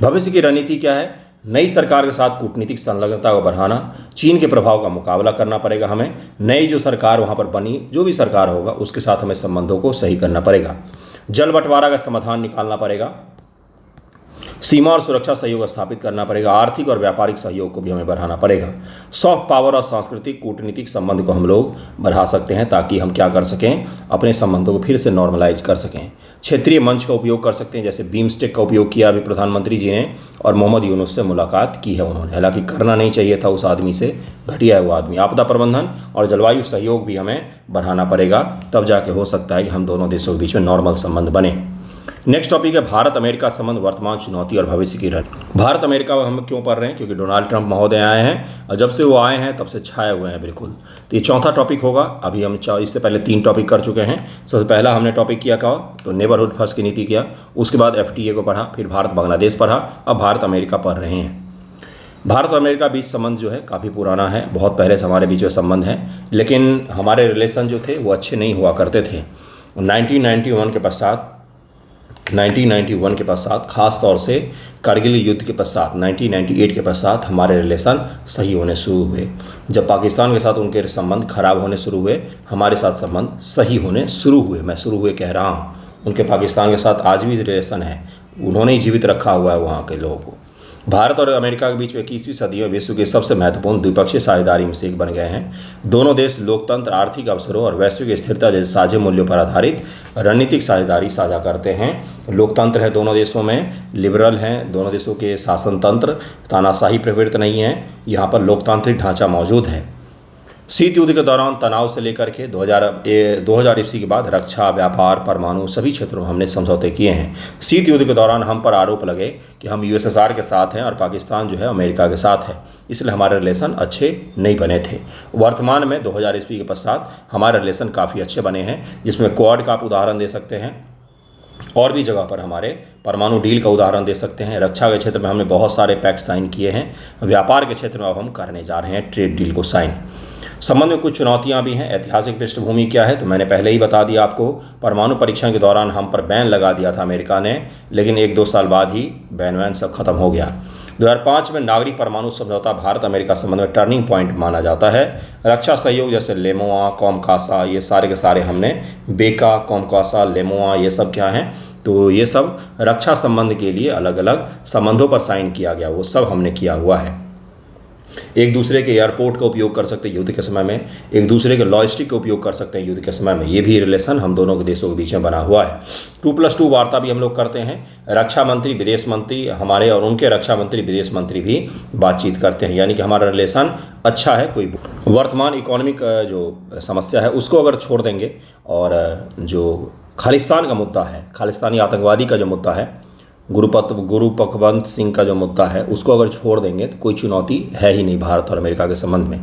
भविष्य की रणनीति क्या है? नई सरकार के साथ कूटनीतिक संलग्नता को बढ़ाना, चीन के प्रभाव का मुकाबला करना पड़ेगा हमें। नई जो सरकार वहाँ पर बनी, जो भी सरकार होगा उसके साथ हमें संबंधों को सही करना पड़ेगा। जल बंटवारा का समाधान निकालना पड़ेगा, सीमा और सुरक्षा सहयोग स्थापित करना पड़ेगा, आर्थिक और व्यापारिक सहयोग को भी हमें बढ़ाना पड़ेगा। सॉफ्ट पावर और सांस्कृतिक कूटनीतिक संबंध को हम लोग बढ़ा सकते हैं ताकि हम क्या कर सकें, अपने संबंधों को फिर से नॉर्मलाइज कर सकें। क्षेत्रीय मंच का उपयोग कर सकते हैं, जैसे बीमस्टेक का उपयोग किया अभी प्रधानमंत्री जी ने और मोहम्मद यूनुस से मुलाकात की है उन्होंने। हालांकि करना नहीं चाहिए था उस आदमी से, घटिया है वो आदमी। आपदा प्रबंधन और जलवायु सहयोग भी हमें बढ़ाना पड़ेगा, तब जाके हो सकता है कि हम दोनों देशों के बीच में नॉर्मल संबंध बने। नेक्स्ट टॉपिक है भारत अमेरिका संबंध, वर्तमान चुनौती और भविष्य की रणनीति। भारत अमेरिका हम क्यों पढ़ रहे हैं? क्योंकि डोनाल्ड ट्रंप महोदय आए हैं और जब से वो आए हैं तब से छाए हुए हैं बिल्कुल। तो ये चौथा टॉपिक होगा। अभी हम इससे पहले 3 टॉपिक कर चुके हैं। सबसे पहला हमने टॉपिक किया क्या, तो नेबरहुड फर्स्ट की नीति किया, उसके बाद FTA को पढ़ा, फिर भारत बांग्लादेश पढ़ा, अब भारत अमेरिका पढ़ रहे हैं। भारत और अमेरिका बीच संबंध जो है काफ़ी पुराना है, बहुत पहले से हमारे बीच में संबंध है, लेकिन हमारे रिलेशन जो थे वो अच्छे नहीं हुआ करते थे। 1991 के पश्चात खास तौर से कारगिल युद्ध के पश्चात 1998 के पश्चात हमारे रिलेशन सही होने शुरू हुए। जब पाकिस्तान के साथ उनके संबंध खराब होने शुरू हुए, हमारे साथ संबंध सही होने शुरू हुए। मैं शुरू हुए कह रहा हूँ, उनके पाकिस्तान के साथ आज भी रिलेशन है, उन्होंने ही जीवित रखा हुआ है वहाँ के लोगों को। भारत और अमेरिका के बीच में 21वीं सदी में विश्व के सबसे महत्वपूर्ण द्विपक्षीय साझेदारी में से एक बन गए हैं। दोनों देश लोकतंत्र, आर्थिक अवसरों और वैश्विक स्थिरता जैसे साझे मूल्यों पर आधारित रणनीतिक साझेदारी साझा करते हैं। लोकतंत्र है दोनों देशों में, लिबरल हैं दोनों देशों के शासन तंत्र, तानाशाही प्रवृत्ति नहीं है, यहाँ पर लोकतांत्रिक ढांचा मौजूद है। शीत युद्ध के दौरान तनाव से लेकर के 2000 ईस्वी के बाद रक्षा, व्यापार, परमाणु सभी क्षेत्रों में हमने समझौते किए हैं। शीत युद्ध के दौरान हम पर आरोप लगे कि हम USSR के साथ हैं और पाकिस्तान जो है अमेरिका के साथ है, इसलिए हमारे रिलेशन अच्छे नहीं बने थे। वर्तमान में 2000 ईस्वी के पश्चात हमारे रिलेशन काफ़ी अच्छे बने हैं, जिसमें क्वाड का आप उदाहरण दे सकते हैं, और भी जगह पर हमारे परमाणु डील का उदाहरण दे सकते हैं। रक्षा के क्षेत्र में हमने बहुत सारे पैक्ट साइन किए हैं। व्यापार के क्षेत्र में अब हम करने जा रहे हैं ट्रेड डील को साइन। संबंध में कुछ चुनौतियां भी हैं। ऐतिहासिक पृष्ठभूमि क्या है, तो मैंने पहले ही बता दिया आपको। परमाणु परीक्षण के दौरान हम पर बैन लगा दिया था अमेरिका ने, लेकिन 1-2 साल बाद ही बैन सब खत्म हो गया। 2005 में नागरिक परमाणु समझौता भारत अमेरिका संबंध में टर्निंग पॉइंट माना जाता है। रक्षा सहयोग जैसे लेमोआ, कॉमकासा, ये सारे के सारे हमने बेका, कॉमकासा, लेमोआ ये सब क्या हैं, तो ये सब रक्षा संबंध के लिए अलग अलग संबंधों पर साइन किया गया, वो सब हमने किया हुआ है। एक दूसरे के एयरपोर्ट का उपयोग कर सकते हैं युद्ध के समय में, एक दूसरे के लॉजिस्टिक का उपयोग कर सकते हैं युद्ध के समय में, ये भी रिलेशन हम दोनों के देशों के बीच में बना हुआ है। 2+2 वार्ता भी हम लोग करते हैं। रक्षा मंत्री, विदेश मंत्री हमारे और उनके रक्षा मंत्री, विदेश मंत्री भी बातचीत करते हैं, यानी कि हमारा रिलेशन अच्छा है। कोई वर्तमान इकोनॉमिक जो समस्या है उसको अगर छोड़ देंगे और जो खालिस्तान का मुद्दा है, खालिस्तानी आतंकवादी का जो मुद्दा है, गुरुपखवंत सिंह का जो मुद्दा है, उसको अगर छोड़ देंगे तो कोई चुनौती है ही नहीं भारत और अमेरिका के संबंध में।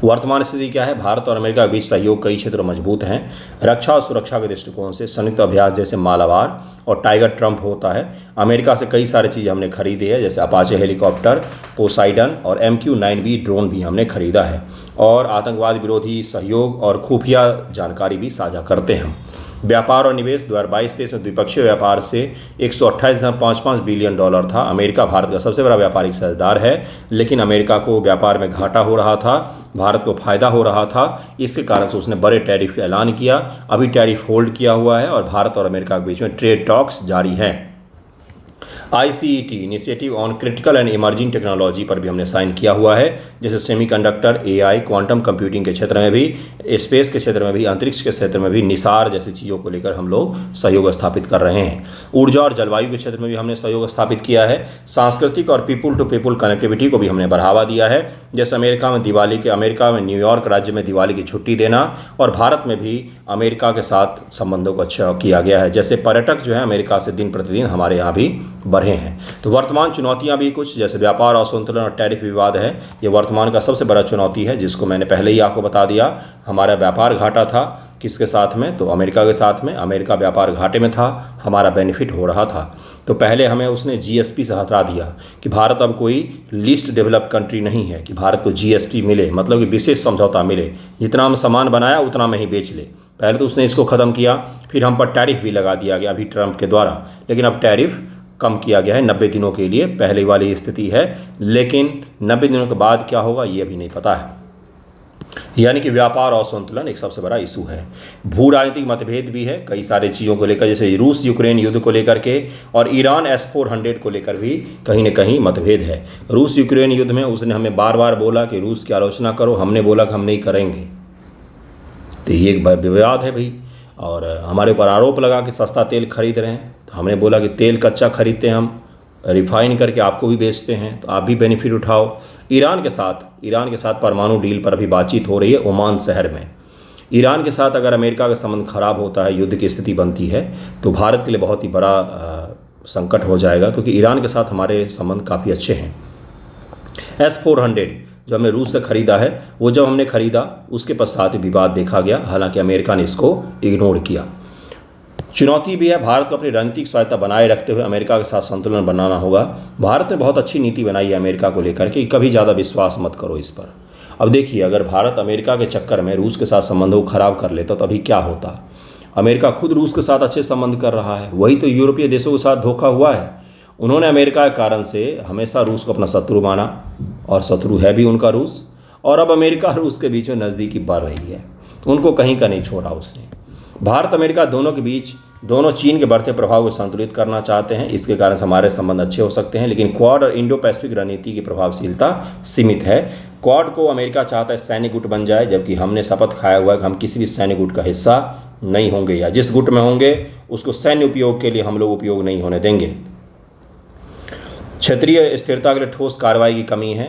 वर्तमान स्थिति क्या है, भारत और अमेरिका के बीच सहयोग कई क्षेत्रों मजबूत हैं। रक्षा और सुरक्षा के दृष्टिकोण से संयुक्त अभ्यास जैसे मालाबार और टाइगर ट्रंप होता है। अमेरिका से कई सारी चीज़ हमने खरीदी है, जैसे अपाचे हेलीकॉप्टर, पोसाइडन और MQ-9B ड्रोन भी हमने खरीदा है। और आतंकवाद विरोधी सहयोग और खुफिया जानकारी भी साझा करते हैं हम। व्यापार और निवेश 2022-23 में द्विपक्षीय व्यापार से $128.55 बिलियन था। अमेरिका भारत का सबसे बड़ा व्यापारिक साझेदार है, लेकिन अमेरिका को व्यापार में घाटा हो रहा था, भारत को फायदा हो रहा था। इसके कारण से उसने बड़े टैरिफ का ऐलान किया। अभी टैरिफ होल्ड किया हुआ है और भारत और अमेरिका के बीच में ट्रेड टॉक्स जारी हैं। ICET initiative on critical and emerging technology पर भी हमने साइन किया हुआ है, जैसे सेमीकंडक्टर, AI, क्वांटम कंप्यूटिंग के क्षेत्र में भी, स्पेस के क्षेत्र में भी, अंतरिक्ष के क्षेत्र में भी, निसार जैसी चीज़ों को लेकर हम लोग सहयोग स्थापित कर रहे हैं। ऊर्जा और जलवायु के क्षेत्र में भी हमने सहयोग स्थापित किया है। सांस्कृतिक और पीपुल टू पीपुल कनेक्टिविटी को भी हमने बढ़ावा दिया है, जैसे अमेरिका में न्यूयॉर्क राज्य में दिवाली की छुट्टी देना, और भारत में भी अमेरिका के साथ संबंधों को अच्छा किया गया है, जैसे पर्यटक जो है अमेरिका से दिन प्रतिदिन हमारे यहाँ भी बढ़े हैं। तो वर्तमान चुनौतियाँ भी कुछ, जैसे व्यापार असंतुलन और टैरिफ विवाद है, ये वर्तमान का सबसे बड़ा चुनौती है, जिसको मैंने पहले ही आपको बता दिया। हमारा व्यापार घाटा था किसके साथ में, तो अमेरिका के साथ में। अमेरिका व्यापार घाटे में था, हमारा बेनिफिट हो रहा था। तो पहले हमें उसने GSP से हटा दिया कि भारत अब कोई लीस्ट डेवलप्ड कंट्री नहीं है कि भारत को GSP मिले, मतलब कि विशेष समझौता मिले, जितना हम सामान बनाया उतना में ही बेच ले। पहले तो उसने इसको ख़त्म किया, फिर हम पर टैरिफ भी लगा दिया गया अभी ट्रंप के द्वारा, लेकिन अब टैरिफ कम किया गया है 90 दिनों के लिए, पहले वाली स्थिति है। लेकिन 90 दिनों के बाद क्या होगा ये अभी नहीं पता है। यानी कि व्यापार और संतुलन एक सबसे बड़ा इशू है। भू राजनीतिक मतभेद भी है कई सारी चीज़ों को लेकर, जैसे रूस यूक्रेन युद्ध को लेकर के, और ईरान S-400 को लेकर भी कहीं न कहीं मतभेद है। रूस यूक्रेन युद्ध में उसने हमें बार बार बोला कि रूस की आलोचना करो, हमने बोला कि हम नहीं करेंगे। तो ये एक विवाद है भाई। और हमारे ऊपर आरोप लगा कि सस्ता तेल खरीद रहे हैं, तो हमने बोला कि तेल कच्चा खरीदते हैं हम, रिफाइन करके आपको भी बेचते हैं, तो आप भी बेनिफिट उठाओ। ईरान के साथ परमाणु डील पर अभी बातचीत हो रही है ओमान शहर में। ईरान के साथ अगर अमेरिका का संबंध खराब होता है, युद्ध की स्थिति बनती है, तो भारत के लिए बहुत ही बड़ा संकट हो जाएगा, क्योंकि ईरान के साथ हमारे संबंध काफ़ी अच्छे हैं। S-400 जो हमने रूस से ख़रीदा है, वो जब हमने ख़रीदा उसके पश्चात विवाद देखा गया, हालांकि अमेरिका ने इसको इग्नोर किया। चुनौती भी है, भारत को अपनी रणनीतिक स्वायत्ता बनाए रखते हुए अमेरिका के साथ संतुलन बनाना होगा। भारत ने बहुत अच्छी नीति बनाई है अमेरिका को लेकर के, कभी ज़्यादा विश्वास मत करो इस पर। अब देखिए, अगर भारत अमेरिका के चक्कर में रूस के साथ संबंधों को खराब कर लेता तो अभी क्या होता। अमेरिका खुद रूस के साथ अच्छे संबंध कर रहा है, वही तो यूरोपीय देशों के साथ धोखा हुआ है। उन्होंने अमेरिका के कारण से हमेशा रूस को अपना शत्रु माना, और शत्रु है भी उनका रूस, और अब अमेरिका रूस के बीच में नज़दीकी बढ़ रही है, उनको कहीं का नहीं छोड़ा उसने। भारत अमेरिका दोनों के बीच, दोनों चीन के बढ़ते प्रभाव को संतुलित करना चाहते हैं, इसके कारण से हमारे संबंध अच्छे हो सकते हैं। लेकिन क्वाड और इंडो पैसिफिक रणनीति की प्रभावशीलता सीमित है। क्वाड को अमेरिका चाहता है सैन्य गुट बन जाए, जबकि हमने शपथ खाया हुआ है कि हम किसी भी सैन्य गुट का हिस्सा नहीं होंगे, या जिस गुट में होंगे उसको सैन्य उपयोग के लिए हम लोग उपयोग नहीं होने देंगे। क्षेत्रीय स्थिरता के लिए ठोस कार्रवाई की कमी है,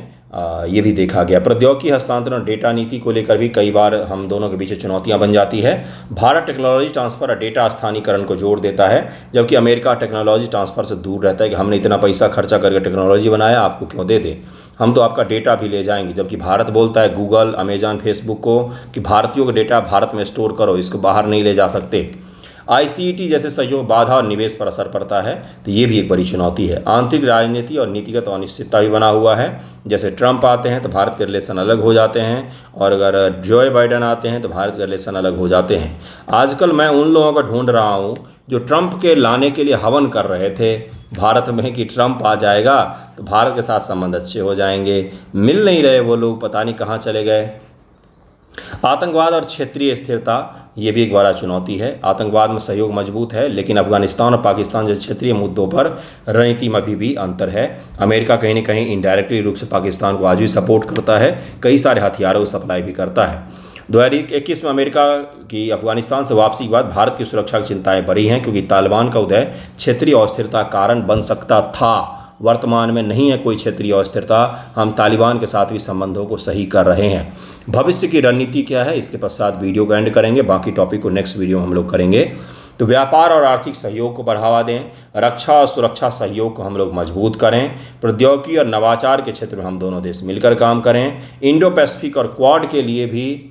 ये भी देखा गया। प्रौद्योगिकी हस्तांतरण और डेटा नीति को लेकर भी कई बार हम दोनों के बीच चुनौतियां बन जाती है। भारत टेक्नोलॉजी ट्रांसफ़र और डेटा स्थानीकरण को जोर देता है, जबकि अमेरिका टेक्नोलॉजी ट्रांसफ़र से दूर रहता है कि हमने इतना पैसा खर्चा करके टेक्नोलॉजी बनाया, आपको क्यों दे दें, हम तो आपका डेटा भी ले जाएंगे। जबकि भारत बोलता है गूगल, अमेजॉन, फेसबुक को कि भारतीयों का डेटा भारत में स्टोर करो, इसको बाहर नहीं ले जा सकते। ICET जैसे सहयोग बाधा और निवेश पर असर पड़ता है, तो ये भी एक बड़ी चुनौती है। आंतरिक राजनीति और नीतिगत अनिश्चितता भी बना हुआ है, जैसे ट्रंप आते हैं तो भारत के रिलेशन अलग हो जाते हैं, और अगर जो बाइडन आते हैं तो भारत के रिलेशन अलग हो जाते हैं। आजकल मैं उन लोगों को ढूंढ रहा हूँ जो ट्रंप के लाने के लिए हवन कर रहे थे भारत में कि ट्रंप आ जाएगा तो भारत के साथ संबंध अच्छे हो जाएंगे, मिल नहीं रहे वो लोग, पता नहीं कहाँ चले गए। आतंकवाद और क्षेत्रीय स्थिरता ये भी एक बड़ा चुनौती है। आतंकवाद में सहयोग मजबूत है, लेकिन अफगानिस्तान और पाकिस्तान जैसे क्षेत्रीय मुद्दों पर रणनीति में भी अंतर है। अमेरिका कहीं न कहीं इनडायरेक्टली रूप से पाकिस्तान को आज भी सपोर्ट करता है, कई सारे हथियारों को सप्लाई भी करता है। 2021 में अमेरिका की अफगानिस्तान से वापसी के बाद भारत की सुरक्षा की चिंताएं बढ़ी हैं, क्योंकि तालिबान का उदय क्षेत्रीय अस्थिरता कारण बन सकता था। वर्तमान में नहीं है कोई क्षेत्रीय अस्थिरता, हम तालिबान के साथ भी संबंधों को सही कर रहे हैं। भविष्य की रणनीति क्या है, इसके पश्चात वीडियो को एंड करेंगे, बाकी टॉपिक को नेक्स्ट वीडियो में हम लोग करेंगे। तो व्यापार और आर्थिक सहयोग को बढ़ावा दें, रक्षा और सुरक्षा सहयोग को हम लोग मजबूत करें, प्रौद्योगिकी और नवाचार के क्षेत्र में हम दोनों देश मिलकर काम करें। इंडो पैसिफिक और क्वाड के लिए भी,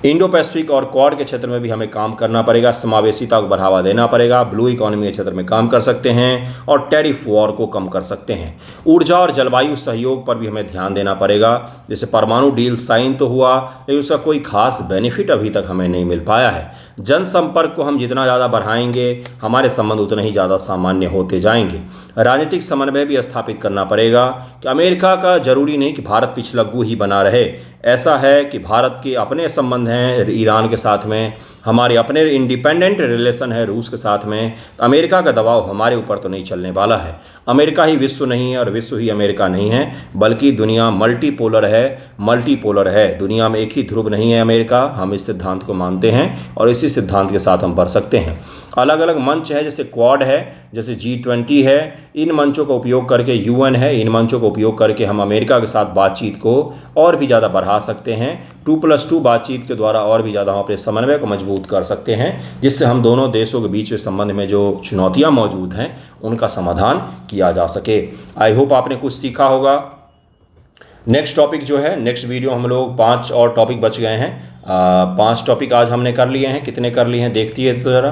इंडो पैसिफिक और क्वाड के क्षेत्र में भी हमें काम करना पड़ेगा, समावेशिता को बढ़ावा देना पड़ेगा। ब्लू इकोनॉमी के क्षेत्र में काम कर सकते हैं और टैरिफ वॉर को कम कर सकते हैं। ऊर्जा और जलवायु सहयोग पर भी हमें ध्यान देना पड़ेगा। जैसे परमाणु डील साइन तो हुआ, लेकिन उसका कोई खास बेनिफिट अभी तक हमें नहीं मिल पाया है। जनसंपर्क को हम जितना ज़्यादा बढ़ाएंगे हमारे संबंध उतने ही ज़्यादा सामान्य होते जाएंगे। राजनीतिक समन्वय भी स्थापित करना पड़ेगा कि अमेरिका का जरूरी नहीं कि भारत पिछलग्गू ही बना रहे। ऐसा है कि भारत के अपने संबंध हैं ईरान के साथ में, हमारे अपने इंडिपेंडेंट रिलेशन है रूस के साथ में। अमेरिका का दबाव हमारे ऊपर तो नहीं चलने वाला है। अमेरिका ही विश्व नहीं है और विश्व ही अमेरिका नहीं है, बल्कि दुनिया मल्टीपोलर है। दुनिया में एक ही ध्रुव नहीं है अमेरिका। हम इस सिद्धांत को मानते हैं और इसी सिद्धांत के साथ हम बढ़ सकते हैं। अलग अलग मंच है, जैसे क्वाड है, जैसे G20 है। इन मंचों का उपयोग करके, UN है, इन मंचों का उपयोग करके हम अमेरिका के साथ बातचीत को और भी ज़्यादा बढ़ा सकते हैं। 2+2 बातचीत के द्वारा और भी ज़्यादा हम अपने समन्वय को मजबूत कर सकते हैं, जिससे हम दोनों देशों के बीच के संबंध में जो चुनौतियाँ मौजूद हैं उनका समाधान किया जा सके। आई होप आपने कुछ सीखा होगा। नेक्स्ट टॉपिक जो है, नेक्स्ट वीडियो हम लोग 5 और टॉपिक बच गए हैं। 5 टॉपिक आज हमने कर लिए हैं। कितने कर लिए हैं देखती है तो ज़रा।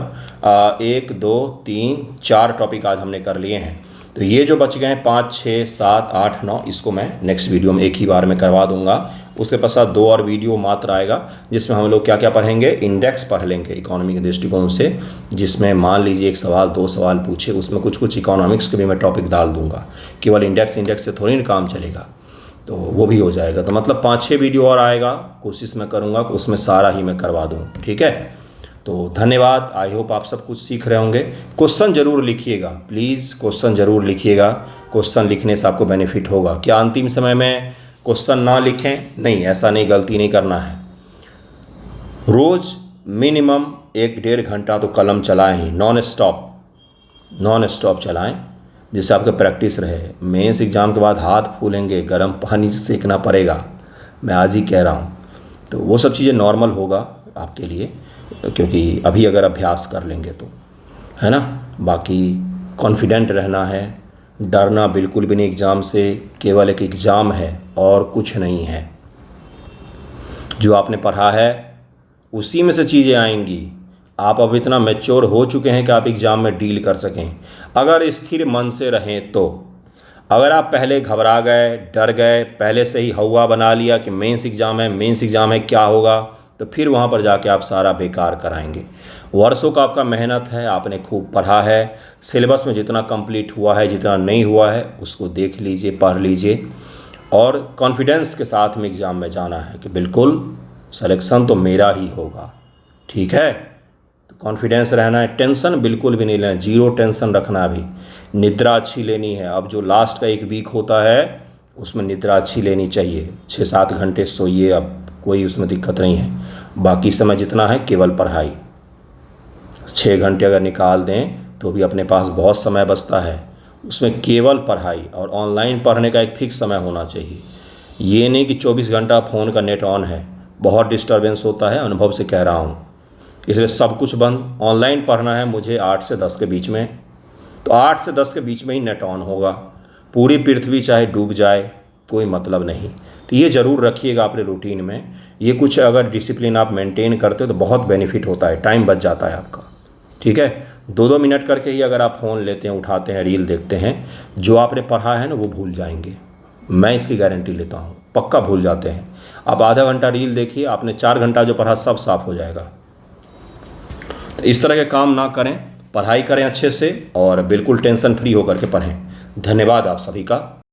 1 2 3 4 टॉपिक आज हमने कर लिए हैं। तो ये जो बच गए हैं 5 6 7 8 9, इसको मैं नेक्स्ट वीडियो में एक ही बार में करवा दूंगा। उसके पश्चात 2 और वीडियो मात्र आएगा, जिसमें हम लोग क्या क्या पढ़ेंगे। इंडेक्स पढ़ लेंगे इकोनॉमी के दृष्टिकोण से, जिसमें मान लीजिए 1 सवाल 2 सवाल पूछे, उसमें कुछ इकोनॉमिक्स के भी मैं टॉपिक डाल दूंगा। केवल इंडेक्स से थोड़ी ना काम चलेगा, तो वो भी हो जाएगा। तो मतलब 5-6 वीडियो और आएगा, कोशिश मैं करूँगा कि उसमें सारा ही मैं करवा दूँ। ठीक है, तो धन्यवाद। आई होप आप सब कुछ सीख रहे होंगे। क्वेश्चन जरूर लिखिएगा, प्लीज़ क्वेश्चन जरूर लिखिएगा। क्वेश्चन लिखने से आपको बेनिफिट होगा। क्या अंतिम समय में क्वेश्चन ना लिखें? नहीं, ऐसा नहीं, गलती नहीं करना है। रोज़ मिनिमम 1-1.5 घंटा तो कलम चलाएं ही, नॉन स्टॉप चलाएं, जिससे आपका प्रैक्टिस रहे। मेंस एग्ज़ाम के बाद हाथ फूलेंगे, गर्म पानी से सेकना पड़ेगा, मैं आज ही कह रहा हूँ। तो वो सब चीज़ें नॉर्मल होगा आपके लिए, क्योंकि अभी अगर अभ्यास कर लेंगे तो, है ना। बाकी कॉन्फिडेंट रहना है, डरना बिल्कुल भी नहीं एग्ज़ाम से। केवल एक एग्ज़ाम है और कुछ नहीं है। जो आपने पढ़ा है उसी में से चीज़ें आएंगी। आप अब इतना मैच्योर हो चुके हैं कि आप एग्ज़ाम में डील कर सकें, अगर स्थिर मन से रहें तो। अगर आप पहले घबरा गए, डर गए, पहले से ही हवा बना लिया कि मेंस एग्ज़ाम है क्या होगा, तो फिर वहाँ पर जाके आप सारा बेकार कराएंगे। वर्षों का आपका मेहनत है, आपने खूब पढ़ा है। सिलेबस में जितना कंप्लीट हुआ है, जितना नहीं हुआ है, उसको देख लीजिए, पढ़ लीजिए, और कॉन्फिडेंस के साथ में एग्ज़ाम में जाना है कि बिल्कुल सिलेक्शन तो मेरा ही होगा। ठीक है, तो कॉन्फिडेंस रहना है। टेंशन बिल्कुल भी नहीं लेना, 0 टेंशन रखना। अभी निद्रा अच्छी लेनी है। अब जो लास्ट का 1 वीक होता है उसमें निद्रा अच्छी लेनी चाहिए। 6-7 घंटे सोइए, अब कोई उसमें दिक्कत नहीं है। बाकी समय जितना है केवल पढ़ाई। 6 घंटे अगर निकाल दें तो भी अपने पास बहुत समय बचता है, उसमें केवल पढ़ाई। और ऑनलाइन पढ़ने का एक फिक्स समय होना चाहिए। ये नहीं कि 24 घंटा फ़ोन का नेट ऑन है, बहुत डिस्टर्बेंस होता है, अनुभव से कह रहा हूँ। इसलिए सब कुछ बंद। ऑनलाइन पढ़ना है मुझे 8 से 10 के बीच में, तो 8 से 10 के बीच में ही नेट ऑन होगा। पूरी पृथ्वी चाहे डूब जाए, कोई मतलब नहीं। तो ये ज़रूर रखिएगा अपने रूटीन में। ये कुछ अगर डिसिप्लिन आप मेंटेन करते हो तो बहुत बेनिफिट होता है, टाइम बच जाता है आपका। ठीक है, 2-2 मिनट करके ही अगर आप फ़ोन लेते हैं, उठाते हैं, रील देखते हैं, जो आपने पढ़ा है ना वो भूल जाएंगे। मैं इसकी गारंटी लेता हूँ, पक्का भूल जाते हैं। आप आधा घंटा रील देखिए, आपने 4 घंटा जो पढ़ा सब साफ हो जाएगा। तो इस तरह के काम ना करें, पढ़ाई करें अच्छे से और बिल्कुल टेंशन फ्री होकर के पढ़ें। धन्यवाद आप सभी का।